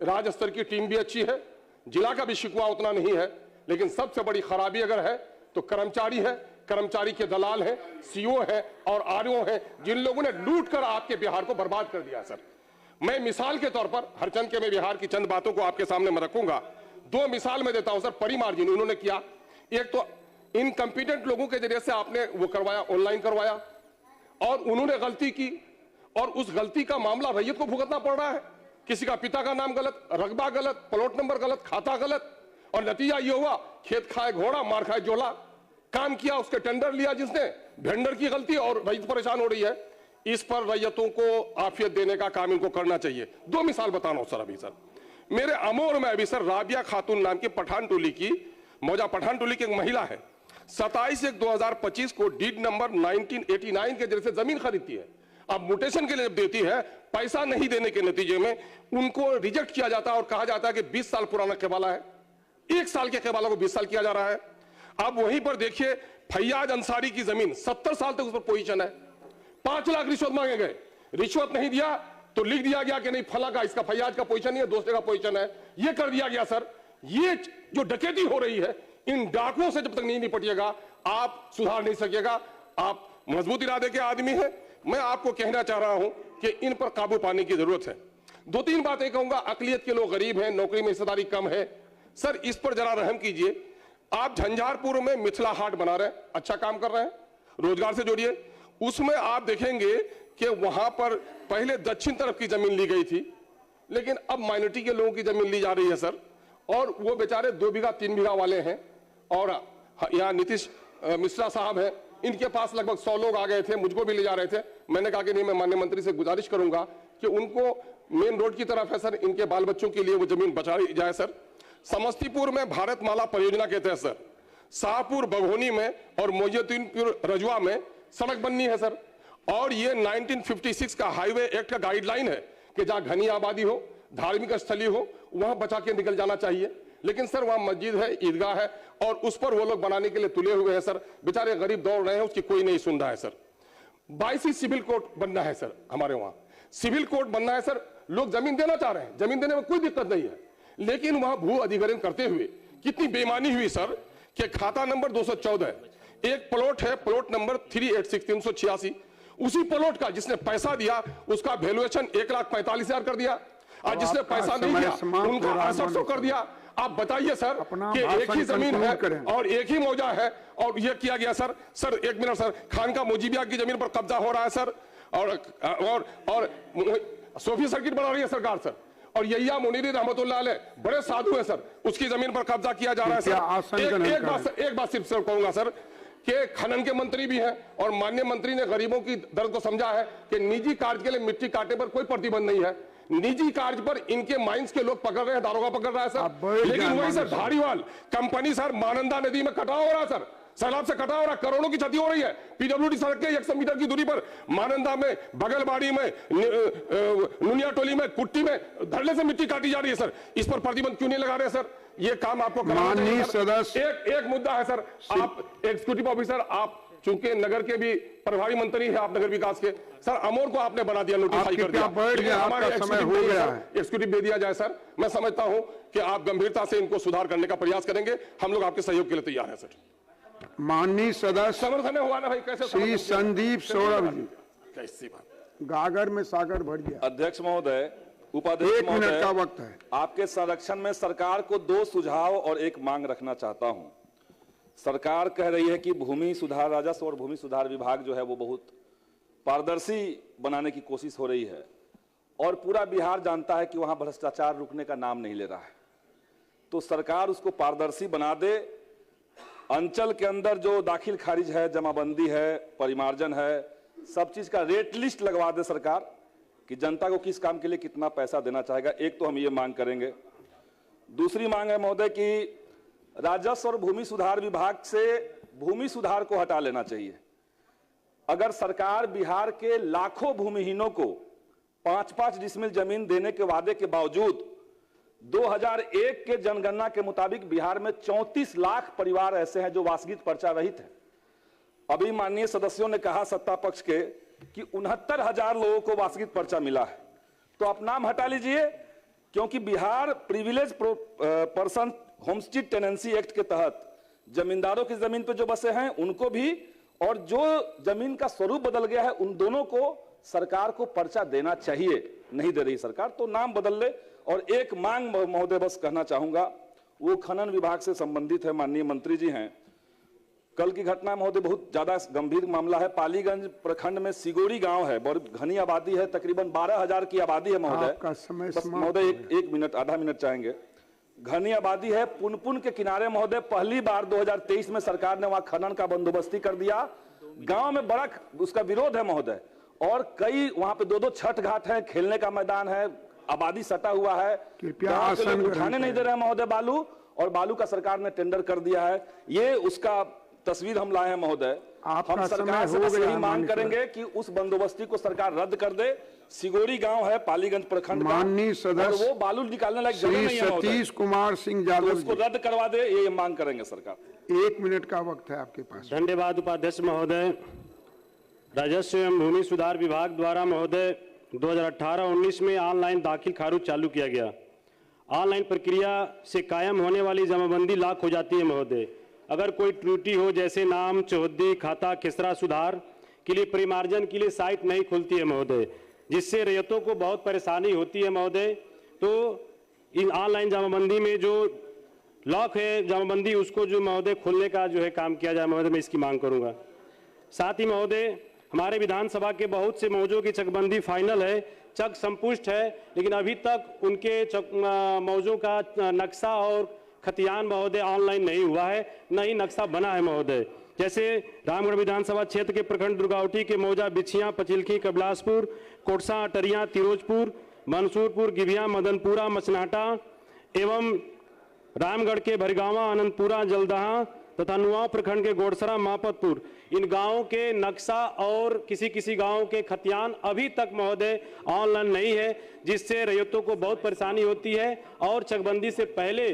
राज्य स्तर की टीम भी अच्छी है, जिला का भी शिकवा उतना नहीं है, लेकिन सबसे बड़ी खराबी अगर है तो कर्मचारी है, कर्मचारी के दलाल हैं, सीओ हैं और आरओ हैं, जिन लोगों ने लूट कर आपके बिहार को बर्बाद कर दिया सर। मैं मिसाल के तौर पर हरचंद के मैं बिहार की चंद बातों को आपके सामने में रखूंगा। 2 मिसाल में देता हूं सर। परिमार्जिन उन्होंने किया, एक तो इनकम्पिटेंट लोगों के जरिए से आपने वो करवाया, ऑनलाइन करवाया, और उन्होंने गलती की और उस गलती का मामला रैयत को भुगतना पड़ रहा है। किसी का पिता का नाम गलत, रकबा गलत, प्लॉट नंबर गलत, खाता गलत, और नतीजा ये हुआ खेत खाए घोड़ा मार खाए जोला। काम किया, उसके टेंडर लिया जिसने, वेंडर की गलती और रैयत परेशान हो रही है। इस पर रैयतों को आफियत देने का काम इनको करना चाहिए। 2 मिसाल बता रहा हूं सर। अभी सर मेरे अमोर में अभी सर राबिया खातून नाम की पठान टोली की, मौजा पठान टोली की एक महिला है, 27/1/2025 को डीड नंबर 1989 के जरिए से जमीन खरीदती है। अब म्यूटेशन के लिए जब देती है, पैसा नहीं देने के नतीजे में उनको रिजेक्ट किया जाता है और कहा जाता है कि 20 साल पुराना केबाला है। 1 साल के केबाला को 20 साल किया जा रहा है। अब वहीं पर देखिए फैयाज अंसारी की जमीन 70 साल तक उस पर पोजीशन है, 5 लाख रिश्वत मांगे गए, रिश्वत नहीं दिया तो लिख दिया गया कि नहीं फला का, इसका फैयाज का पोजीशन नहीं है, दूसरे का पोजीशन है, ये कर दिया गया सर। ये जो डकैती हो रही है, इन डाकुओं से जब तक नहीं निपटिएगा आप सुधार नहीं सकिएगा। आप मजबूत इरादे के आदमी हैं, मैं आपको कहना चाह रहा हूं कि इन पर काबू पाने की जरूरत है। 2-3 बातें कहूंगा। अकलियत के लोग गरीब हैं, नौकरी में हिस्सेदारी कम है, सर इस पर जरा रहम कीजिए। आप झंझारपुर में मिथिला हाट बना रहे हैं, अच्छा काम कर रहे हैं, रोजगार से जोड़िए। उसमें आप देखेंगे कि वहां पर पहले दक्षिण तरफ की जमीन ली गई थी, लेकिन अब माइनॉरिटी के लोगों की जमीन ली जा रही है सर, और वो बेचारे 2 बीघा 3 बीघा वाले हैं। और यहाँ नीतीश मिश्रा साहब हैं, इनके पास लगभग 100 लोग आ गए थे, मुझको भी ले जा रहे थे। मैंने कहा कि नहीं, मैं माननीय मंत्री से गुजारिश करूंगा कि उनको मेन रोड की तरफ है सर, इनके बाल बच्चों के लिए वो जमीन बचाई जाए सर। समस्तीपुर में भारतमाला परियोजना के तहत सर शाहपुर बघोनी में और मोहिउद्दीनपुर रजुआ में सड़क बननी है सर। और ये 1956 का हाईवे एक्ट का गाइडलाइन है कि जहां घनी आबादी हो, धार्मिक स्थली हो, वहां बचा के निकल जाना चाहिए। लेकिन सर वहां मस्जिद है, ईदगाह है और उस पर वो लोग बनाने के लिए तुले हुए हैं सर। बेचारे गरीब दौड़ रहे हैं, उसकी कोई नहीं सुन रहा है सर। 22 सिविल कोर्ट बनना है सर, हमारे वहां सिविल कोर्ट बनना है सर। लोग जमीन देना चाह रहे हैं, जमीन देने में कोई दिक्कत नहीं है, लेकिन वहां भू अधिग्रहण करते हुए कितनी बेईमानी हुई सर कि खाता नंबर 214 एक प्लॉट है, प्लॉट नंबर 386 उसी प्लॉट का जिसने पैसा दिया उसका वैल्यूएशन 1,45,000 कर दिया और जिसने पैसा नहीं दिया उनका 800 कर दिया। आप बताइए सर कि एक ही जमीन है और एक ही मौजा है और यह किया गया सर। सर एक मिनट सर, खानका मुजीबिया की जमीन पर कब्जा हो रहा है सर और सोफी सर्किट बना रही है सरकार सर। और यहिया मुनीरी रहमतुल्लाह अलैह बड़े साधु है सर, उसकी जमीन पर कब्जा किया जा रहा है सर। एक बात सिर्फ सर कहूंगा सर कि खनन के मंत्री भी हैं और माननीय मंत्री ने गरीबों की दर्द को समझा है कि निजी कार्य के लिए मिट्टी काटने पर कोई प्रतिबंध नहीं है। निजी कार्य पर इनके माइंस के लोग पकड़ रहे हैं, दारोगा पकड़ रहा है सर। लेकिन वही सर धारीवाल कंपनी सर मानंदा नदी में कटाव हो रहा है सर, सैलाब से कटा हो रहा, करोड़ों की क्षति हो रही है। पीडब्ल्यूडी सड़क के 100 मीटर की दूरी पर मानंदा में, बगलबाड़ी में, नुनियाटोली में, कुट्टी में धरने से मिट्टी काटी जा रही है सर। इस पर प्रतिबंध क्यों नहीं लगा रहे सर? ये काम आपको करना चाहिए। एक मुद्दा है सर, आप एग्जीक्यूटिव ऑफिसर, आप चूंकि नगर के भी प्रभारी मंत्री हैं, आप नगर विकास के सर, अमोर को आपने बना दिया, नोटिफाई कर दिया। हमारे एग्जीक्यूटिव दे दिया जाए सर। मैं समझता हूं कि आप गंभीरता से इनको सुधार करने का प्रयास करेंगे, हम लोग आपके सहयोग के लिए तैयार हैं सर। माननीय सदस्य समर्थन हुआ ना भाई, कैसे श्री संदीप सौरभ जी, कैसी बात, गागर में सागर भर गया। अध्यक्ष महोदय, उपाध्यक्ष 1 मिनट का वक्त है। आपके संरक्षण में सरकार को 2 सुझाव और 1 मांग रखना चाहता हूं। सरकार कह रही है कि भूमि सुधार राजस्व और भूमि सुधार विभाग जो है वो बहुत पारदर्शी बनाने की कोशिश हो रही है और पूरा बिहार जानता है कि वहां भ्रष्टाचार रुकने का नाम नहीं ले रहा है। तो सरकार उसको पारदर्शी बना दे। अंचल के अंदर जो दाखिल खारिज है, जमाबंदी है, परिमार्जन है, सब चीज का रेट लिस्ट लगवा दे सरकार कि जनता को किस काम के लिए कितना पैसा देना चाहेगा। एक तो हम ये मांग करेंगे। दूसरी मांग है महोदय कि राजस्व और भूमि सुधार विभाग से भूमि सुधार को हटा लेना चाहिए। अगर सरकार बिहार के लाखों भूमिहीनों को 5-5 डिसमिल जमीन देने के वादे के बावजूद 2001 के जनगणना के मुताबिक बिहार में 34 लाख परिवार ऐसे हैं जो वासगीत पर्चा रहित हैं। अभी माननीय सदस्यों ने कहा सत्ता पक्ष के कि 69,000 लोगों को वासगीत पर्चा मिला है। तो आप नाम हटा लीजिए, क्योंकि Bihar privilege person homestead tenancy act के तहत जमींदारों की जमीन पर जो बसे हैं उनको भी और जो जमीन का स्वरूप बदल गया है उन दोनों को सरकार को पर्चा देना चाहिए। नहीं दे रही सरकार, तो नाम बदल ले। और एक मांग महोदय बस कहना चाहूंगा, वो खनन विभाग से संबंधित है। माननीय मंत्री जी हैं, कल की घटना महोदय बहुत ज्यादा गंभीर मामला है। पालीगंज प्रखंड में सिगोरी गांव है, बहुत घनी आबादी है, तकरीबन 12,000 की आबादी है महोदय। महोदय एक मिनट, आधा मिनट चाहेंगे। घनी आबादी है, पुनपुन के किनारे महोदय पहली बार 2023 में सरकार ने वहां खनन का बंदोबस्ती कर दिया। गांव में बड़ा उसका विरोध है महोदय, और कई वहां पे 2-2 छठ घाट है, खेलने का मैदान है, आबादी सटा हुआ है। उठाने नहीं दे रहे हैं महोदय बालू, और बालू का सरकार ने टेंडर कर दिया है। ये उसका तस्वीर हम लाए हैं महोदय। हम सरकार से बस यही मांग करेंगे कि उस बंदोबस्ती को सरकार रद्द कर दे। सिगोरी गांव है पालीगंज प्रखंड का, और वो बालू निकालने लायक जगह नहीं है महोदय। सतीश कुमार सिंह यादव, तो उसको रद्द करवा दे, ये मांग करेंगे सरकार। 1 मिनट का वक्त है आपके पास। धन्यवाद उपाध्यक्ष महोदय। राजस्व एवं भूमि सुधार विभाग द्वारा महोदय 2018-19 में ऑनलाइन दाखिल खारिज चालू किया गया। ऑनलाइन प्रक्रिया से कायम होने वाली जमाबंदी लाख हो जाती है महोदय। अगर कोई त्रुटि हो, जैसे नाम, चौहद्दी, खाता, खसरा सुधार के लिए परिमार्जन के लिए साइट नहीं खुलती है महोदय, जिससे रैयतों को बहुत परेशानी होती है महोदय। तो इन ऑनलाइन जमाबंदी में जो लॉक है जमाबंदी, उसको जो महोदय खोलने का जो है काम किया जाए महोदय, मैं इसकी मांग करूंगा। साथ ही महोदय हमारे विधानसभा के बहुत से मौजों की चकबंदी फाइनल है, चक संपुष्ट है, लेकिन अभी तक उनके मौजों का नक्शा और खतियान महोदय ऑनलाइन नहीं हुआ है, न ही नक्शा बना है महोदय। जैसे रामगढ़ विधानसभा क्षेत्र के प्रखंड दुर्गावटी के मौजा, बिछिया, पचिलखी, कबलासपुर, कोटसा, अटरिया, तिरोजपुर, मंसूरपुर, गिभिया, मदनपुरा, मचनाटा एवं रामगढ़ के भरगावा, आनंदपुरा, जलदहा तथा नुआव प्रखंड के गोड़सरा, मापतपुर, इन गांवों के नक्शा और किसी किसी गांव के खतियान अभी तक महोदय ऑनलाइन नहीं है, जिससे रैयतों को बहुत परेशानी होती है और चकबंदी से पहले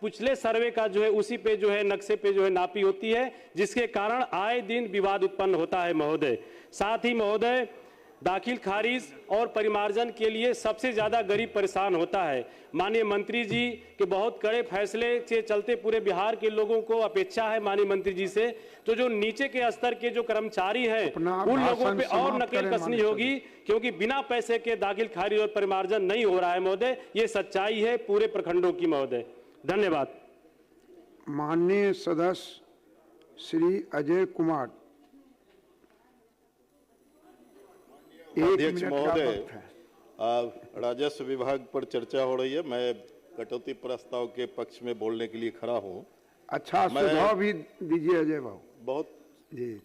पिछले सर्वे का जो है उसी पे जो है नक्शे पे जो है नापी होती है, जिसके कारण आए दिन विवाद उत्पन्न होता है महोदय। साथ ही महोदय दाखिल खारिज और परिमार्जन के लिए सबसे ज्यादा गरीब परेशान होता है। माननीय मंत्री जी के बहुत कड़े फैसले के चलते पूरे बिहार के लोगों को अपेक्षा है माननीय मंत्री जी से, तो जो नीचे के स्तर के जो कर्मचारी हैं उन लोगों पे और नकेल कसनी होगी, क्योंकि बिना पैसे के दाखिल खारिज और परिमार्जन नहीं हो रहा है महोदय। ये सच्चाई है पूरे प्रखंडों की महोदय। धन्यवाद। माननीय सदस्य श्री अजय कुमार। अध्यक्ष महोदय, राजस्व विभाग पर चर्चा हो रही है। मैं कटौती प्रस्ताव के पक्ष में बोलने के लिए खड़ा हूँ। अच्छा, सुझाव भी दीजिए अजय बाबू। बहुत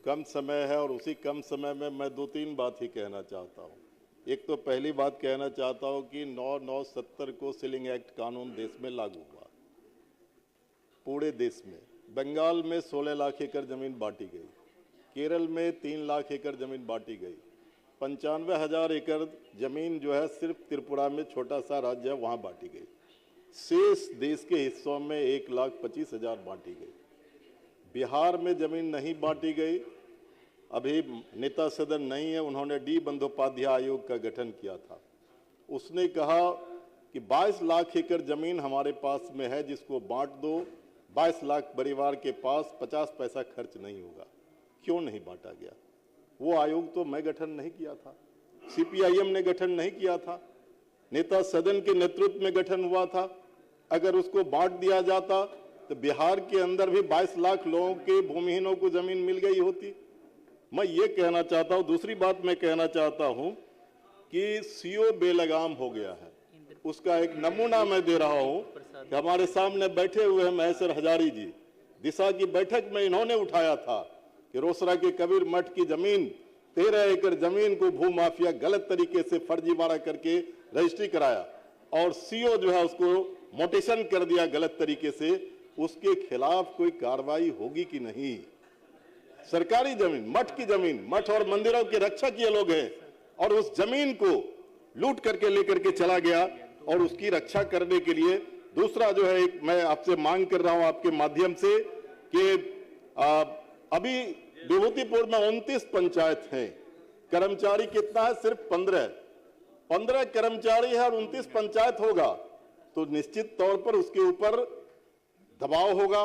कम समय है और उसी कम समय में मैं 2-3 बात ही कहना चाहता हूँ। एक तो पहली बात कहना चाहता हूँ कि 9/9/70 को सीलिंग एक्ट कानून देश में लागू हुआ, पूरे देश में। बंगाल में 16 लाख एकड़ जमीन बांटी गई, केरल में 3 लाख एकड़ जमीन बांटी गई, 95,000 एकड़ जमीन जो है सिर्फ त्रिपुरा में, छोटा सा राज्य है, वहाँ बांटी गई। शेष देश के हिस्सों में 1,25,000 बांटी गई। बिहार में जमीन नहीं बांटी गई। अभी नेता सदन नहीं है, उन्होंने डी बंदोपाध्याय आयोग का गठन किया था। उसने कहा कि 22 लाख एकड़ जमीन हमारे पास में है, जिसको बांट दो। 22 लाख परिवार के पास 50 पैसा खर्च नहीं होगा। क्यों नहीं बांटा गया? वो आयोग तो मैं गठन नहीं किया था, सीपीआईएम ने गठन नहीं किया था, नेता सदन के नेतृत्व में गठन हुआ था। अगर उसको बांट दिया जाता तो बिहार के अंदर भी 22 लाख लोगों के भूमिहीनों को जमीन मिल गई होती। मैं ये कहना चाहता हूँ। दूसरी बात मैं कहना चाहता हूँ कि सीओ बेलगाम हो गया है। उसका एक नमूना मैं दे रहा हूँ कि हमारे सामने बैठे हुए हैं महेश्वर हजारी जी। दिशा की बैठक में इन्होंने उठाया था कि रोसड़ा के कबीर मठ की जमीन 13 एकड़ जमीन को भू माफिया गलत तरीके से फर्जीवाड़ा करके रजिस्ट्री कराया और सीओ जो है उसको मोटेशन कर दिया गलत तरीके से। उसके खिलाफ कोई कार्रवाई होगी कि नहीं? सरकारी जमीन, मठ की जमीन, मठ और मंदिरों के रक्षक ये लोग हैं और उस जमीन को लूट करके लेकर के चला गया और उसकी रक्षा करने के लिए दूसरा जो है एक मैं आपसे मांग कर रहा हूं आपके माध्यम से कि अभी विभूतिपुर में 29 पंचायत हैं, कर्मचारी कितना है? सिर्फ 15 कर्मचारी है और 29 पंचायत होगा तो निश्चित तौर पर उसके ऊपर दबाव होगा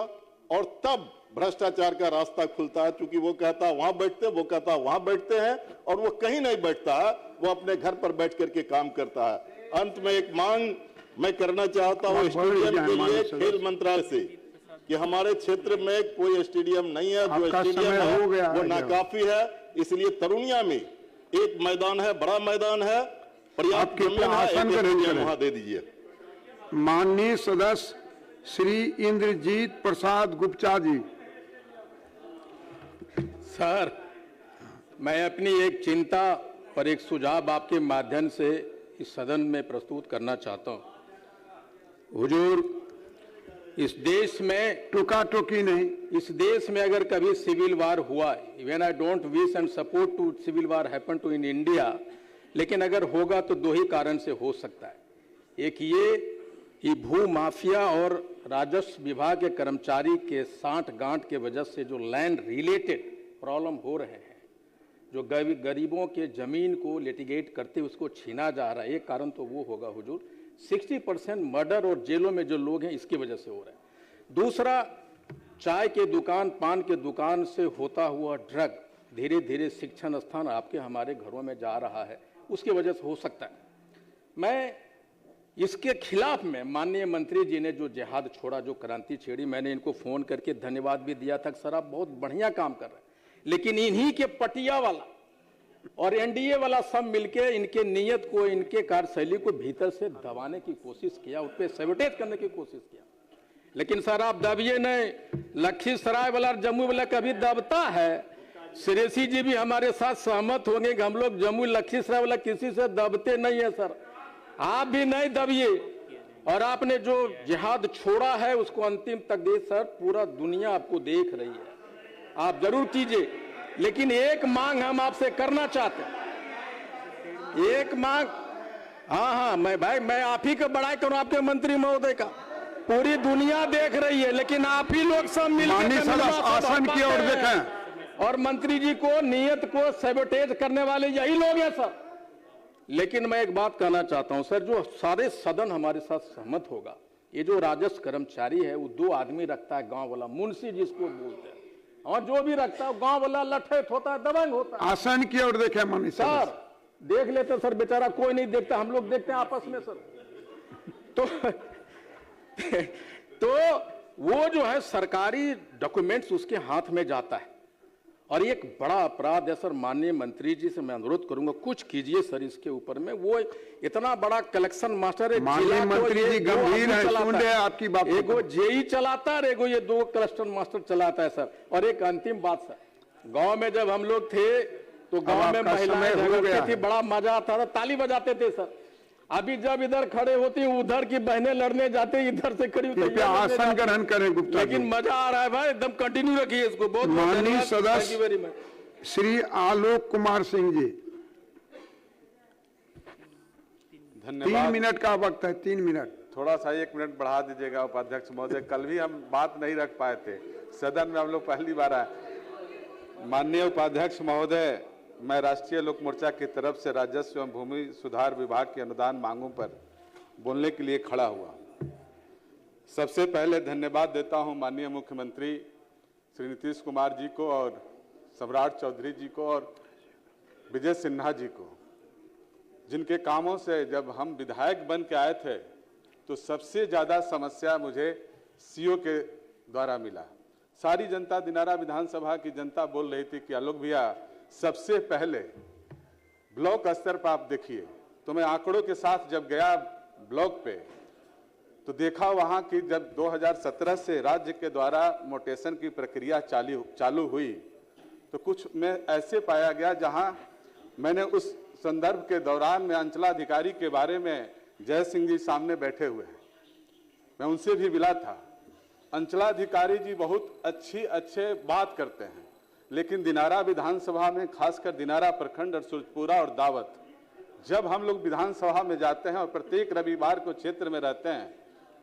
और तब भ्रष्टाचार का रास्ता खुलता है। क्योंकि वो कहता वहां बैठते, वो कहता वहां बैठते हैं और वो कहीं नहीं बैठता है, वो अपने घर पर बैठ करके काम करता है। अंत में एक मांग मैं करना चाहता हूँ स्टेडियम के लिए खेल मंत्रालय से कि हमारे क्षेत्र में कोई स्टेडियम नहीं है, जो स्टेडियम है वो नाकाफी है। इसलिए तरुणिया में एक मैदान है, बड़ा मैदान है, पर्याप्त जमीन है, वहां दे दीजिए। माननीय सदस्य श्री इंद्रजीत प्रसाद गुप्ता जी। सर, मैं अपनी एक चिंता और एक सुझाव आपके माध्यम से इस सदन में प्रस्तुत करना चाहता हूं। हुजूर, इस देश में टोका टोकी नहीं, इस देश में अगर कभी सिविल वार हुआ, even I don't wish and support to civil war happen to in India, लेकिन अगर होगा तो 2 ही कारण से हो सकता है। एक ये कि भू माफिया और राजस्व विभाग के कर्मचारी के साठ गांठ के वजह से जो लैंड रिलेटेड प्रॉब्लम हो रहे हैं, जो गरीबों के जमीन को लिटिगेट करते उसको छीना जा रहा है, एक कारण तो वो होगा हुजूर। 60% मर्डर और जेलों में जो लोग हैं इसकी वजह से हो रहा है। दूसरा, चाय के दुकान, पान के दुकान से होता हुआ ड्रग धीरे धीरे शिक्षण स्थान आपके हमारे घरों में जा रहा है, उसकी वजह से हो सकता है। मैं इसके खिलाफ में माननीय मंत्री जी ने जो जिहाद छोड़ा, जो क्रांति छेड़ी, मैंने इनको फोन करके धन्यवाद भी दिया था। सर, आप बहुत बढ़िया काम कर रहे हैं, लेकिन इन्हीं के पटिया वाला और एनडीए वाला सब मिलके इनके नियत को, इनके कार्यशैली को भीतर से दबाने की कोशिश किया, उस पर सैबोटेज करने की कोशिश किया। लेकिन सर आप दबिए नहीं, लखीसराय वाला जम्मू वाला कभी दबता है? श्रेयसी जी भी हमारे साथ सहमत होंगे कि हम लोग जम्मू लखीसराय वाला किसी से दबते नहीं है सर। आप भी नहीं दबिए, और आपने जो जिहाद छोड़ा है उसको अंतिम तक दे सर, पूरा दुनिया आपको देख रही है, आप जरूर कीजिए। लेकिन एक मांग हम आपसे करना चाहते हैं, एक मांग, हाँ, मैं आप ही का बड़ाई करूं, आपके मंत्री महोदय का, पूरी दुनिया देख रही है, लेकिन आप ही लोग सब मिलकर आसन की ओर देखें, और मंत्री जी को नियत को सैबोटेज करने वाले यही लोग हैं सर। लेकिन मैं एक बात कहना चाहता हूं सर, जो सारे सदन हमारे साथ सहमत होगा, ये जो राजस्व कर्मचारी है वो 2 आदमी रखता है, गांव वाला मुंशी जिसको बोलते हैं, और जो भी रखता है गांव वाला लठेत होता है, दबंग होता है। आसन की ओर देखें माननीय सर, देख लेते सर, बेचारा कोई नहीं देखता, हम लोग देखते हैं आपस में सर। तो वो जो है सरकारी डॉक्यूमेंट्स उसके हाथ में जाता है, और एक बड़ा अपराध है सर। माननीय मंत्री जी से मैं अनुरोध करूंगा कुछ कीजिए सर इसके ऊपर में। वो इतना बड़ा कलेक्शन मास्टर है, माननीय मंत्री जी गंभीर है, सुन रहे हैं आपकी बात। एगो जेई चलाता है, एगो ये 2 कलेक्शन मास्टर चलाता है सर। और एक अंतिम बात सर, गांव में जब हम लोग थे तो गांव में महिलाएं झगड़ती थी, बड़ा मजा आता था, ताली बजाते थे सर। अभी जब इधर खड़े होती उधर की बहनें लड़ने जाते, इधर से खड़ी होती, आसन ग्रहण करें गुप्ता, लेकिन मजा आ रहा है भाई, एकदम कंटिन्यू रखिए इसको। बहुत माननीय सदस्य श्री आलोक कुमार सिंह जी, धन्यवाद। 3 मिनट का वक्त है, 3 मिनट। थोड़ा सा 1 मिनट बढ़ा दीजिएगा उपाध्यक्ष महोदय, कल भी हम बात नहीं रख पाए थे सदन में, हम लोग पहली बार आए। माननीय उपाध्यक्ष महोदय, मैं राष्ट्रीय लोक मोर्चा की तरफ से राजस्व एवं भूमि सुधार विभाग की अनुदान मांगों पर बोलने के लिए खड़ा हुआ। सबसे पहले धन्यवाद देता हूं माननीय मुख्यमंत्री श्री नीतीश कुमार जी को, और सम्राट चौधरी जी को, और विजय सिन्हा जी को, जिनके कामों से जब हम विधायक बन के आए थे तो सबसे ज़्यादा समस्या मुझे सीओ के द्वारा मिला। सारी जनता, दिनारा विधानसभा की जनता बोल रही थी कि आलोक भैया सबसे पहले ब्लॉक स्तर पर आप देखिए। तो मैं आंकड़ों के साथ जब गया ब्लॉक पे तो देखा वहां कि जब 2017 से राज्य के द्वारा मोटेशन की प्रक्रिया चालू हुई तो कुछ में ऐसे पाया गया जहां मैंने उस संदर्भ के दौरान में अंचलाधिकारी के बारे में जय सिंह जी सामने बैठे हुए हैं, मैं उनसे भी मिला था। अंचलाधिकारी जी बहुत अच्छे बात करते हैं, लेकिन दिनारा विधानसभा में, खासकर दिनारा प्रखंड और सुरजपुरा और दावत, जब हम लोग विधानसभा में जाते हैं और प्रत्येक रविवार को क्षेत्र में रहते हैं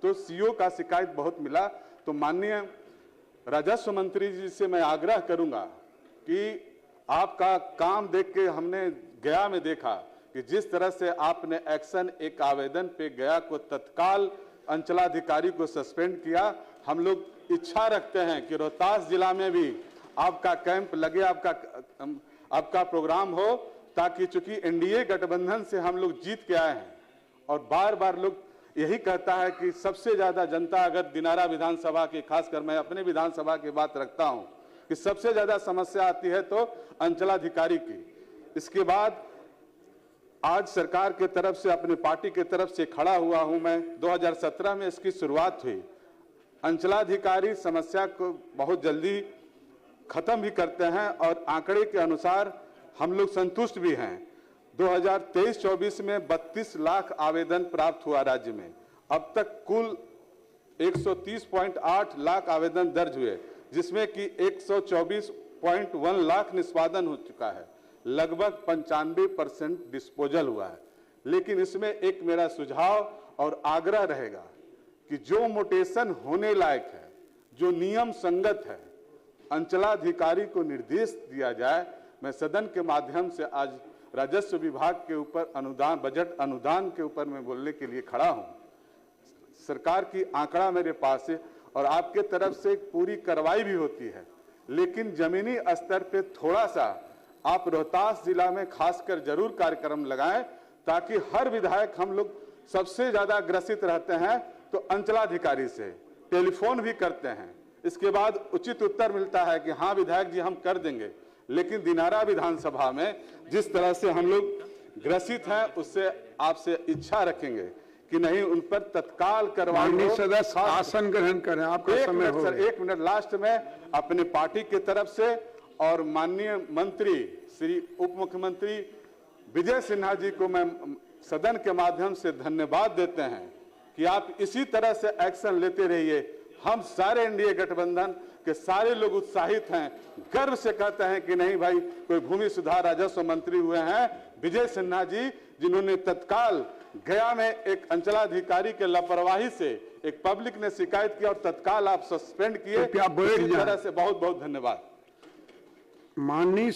तो सीओ का शिकायत बहुत मिला। तो माननीय राजस्व मंत्री जी से मैं आग्रह करूंगा कि आपका काम देख के हमने गया में देखा कि जिस तरह से आपने एक्शन, एक आवेदन पे गया को तत्काल अंचलाधिकारी को सस्पेंड किया। हम लोग इच्छा रखते हैं कि रोहतास जिला में भी आपका कैंप लगे, आपका प्रोग्राम हो, ताकि चूंकि एनडीए गठबंधन से हम लोग जीत के आए हैं और बार बार लोग यही कहता है कि सबसे ज्यादा जनता अगर दिनारा विधानसभा की, खासकर मैं अपने विधानसभा की बात रखता हूं कि सबसे ज्यादा समस्या आती है तो अंचलाधिकारी की। इसके बाद आज सरकार के तरफ से, अपनी पार्टी के तरफ से खड़ा हुआ हूं मैं। 2017 में इसकी शुरुआत हुई। अंचलाधिकारी समस्या को बहुत जल्दी खत्म भी करते हैं और आंकड़े के अनुसार हम लोग संतुष्ट भी हैं। 2023-24 में 32 लाख आवेदन प्राप्त हुआ राज्य में। अब तक कुल 130.8 लाख आवेदन दर्ज हुए, जिसमें कि 124.1 लाख निष्पादन हो चुका है। लगभग 95% डिस्पोजल हुआ है। लेकिन इसमें एक मेरा सुझाव और आग्रह रहेगा कि जो मोटेशन होने लायक है, जो नियम संगत है, अंचलाधिकारी को निर्देश दिया जाए। मैं सदन के माध्यम से आज राजस्व विभाग के ऊपर अनुदान, बजट अनुदान के ऊपर मैं बोलने के लिए खड़ा हूं। सरकार की आंकड़ा मेरे पास है और आपके तरफ से एक पूरी कार्रवाई भी होती है, लेकिन जमीनी स्तर पे थोड़ा सा आप रोहतास जिला में खासकर जरूर कार्यक्रम लगाएं, ताकि हर विधायक, हम लोग सबसे ज्यादा ग्रसित रहते हैं तो अंचलाधिकारी से टेलीफोन भी करते हैं, इसके बाद उचित उत्तर मिलता है कि हाँ विधायक जी हम कर देंगे। लेकिन दिनारा विधानसभा में जिस तरह से हम लोग ग्रसित हैं, उससे आपसे इच्छा रखेंगे कि नहीं उन पर तत्काल कार्रवाई माननीय हो। सदस्य आसन ग्रहण करें, आपका एक समय मिनट हो सर, गया। 1 मिनट लास्ट में अपने पार्टी की तरफ से और माननीय मंत्री श्री उप मुख्यमंत्री विजय सिन्हा जी को मैं सदन के माध्यम से धन्यवाद देते हैं कि आप इसी तरह से एक्शन लेते रहिए। हम सारे एनडीए गठबंधन के सारे लोग उत्साहित हैं, गर्व से कहते हैं कि नहीं भाई कोई भूमि सुधार राजस्व मंत्री हुए हैं विजय सिन्हा जी, जिन्होंने तत्काल गया में एक अंचलाधिकारी के लापरवाही से एक पब्लिक ने शिकायत किया और तत्काल आप सस्पेंड किए। कृपया बैठ इसी जाएं। तरह से बहुत बहुत धन्यवाद। माननीय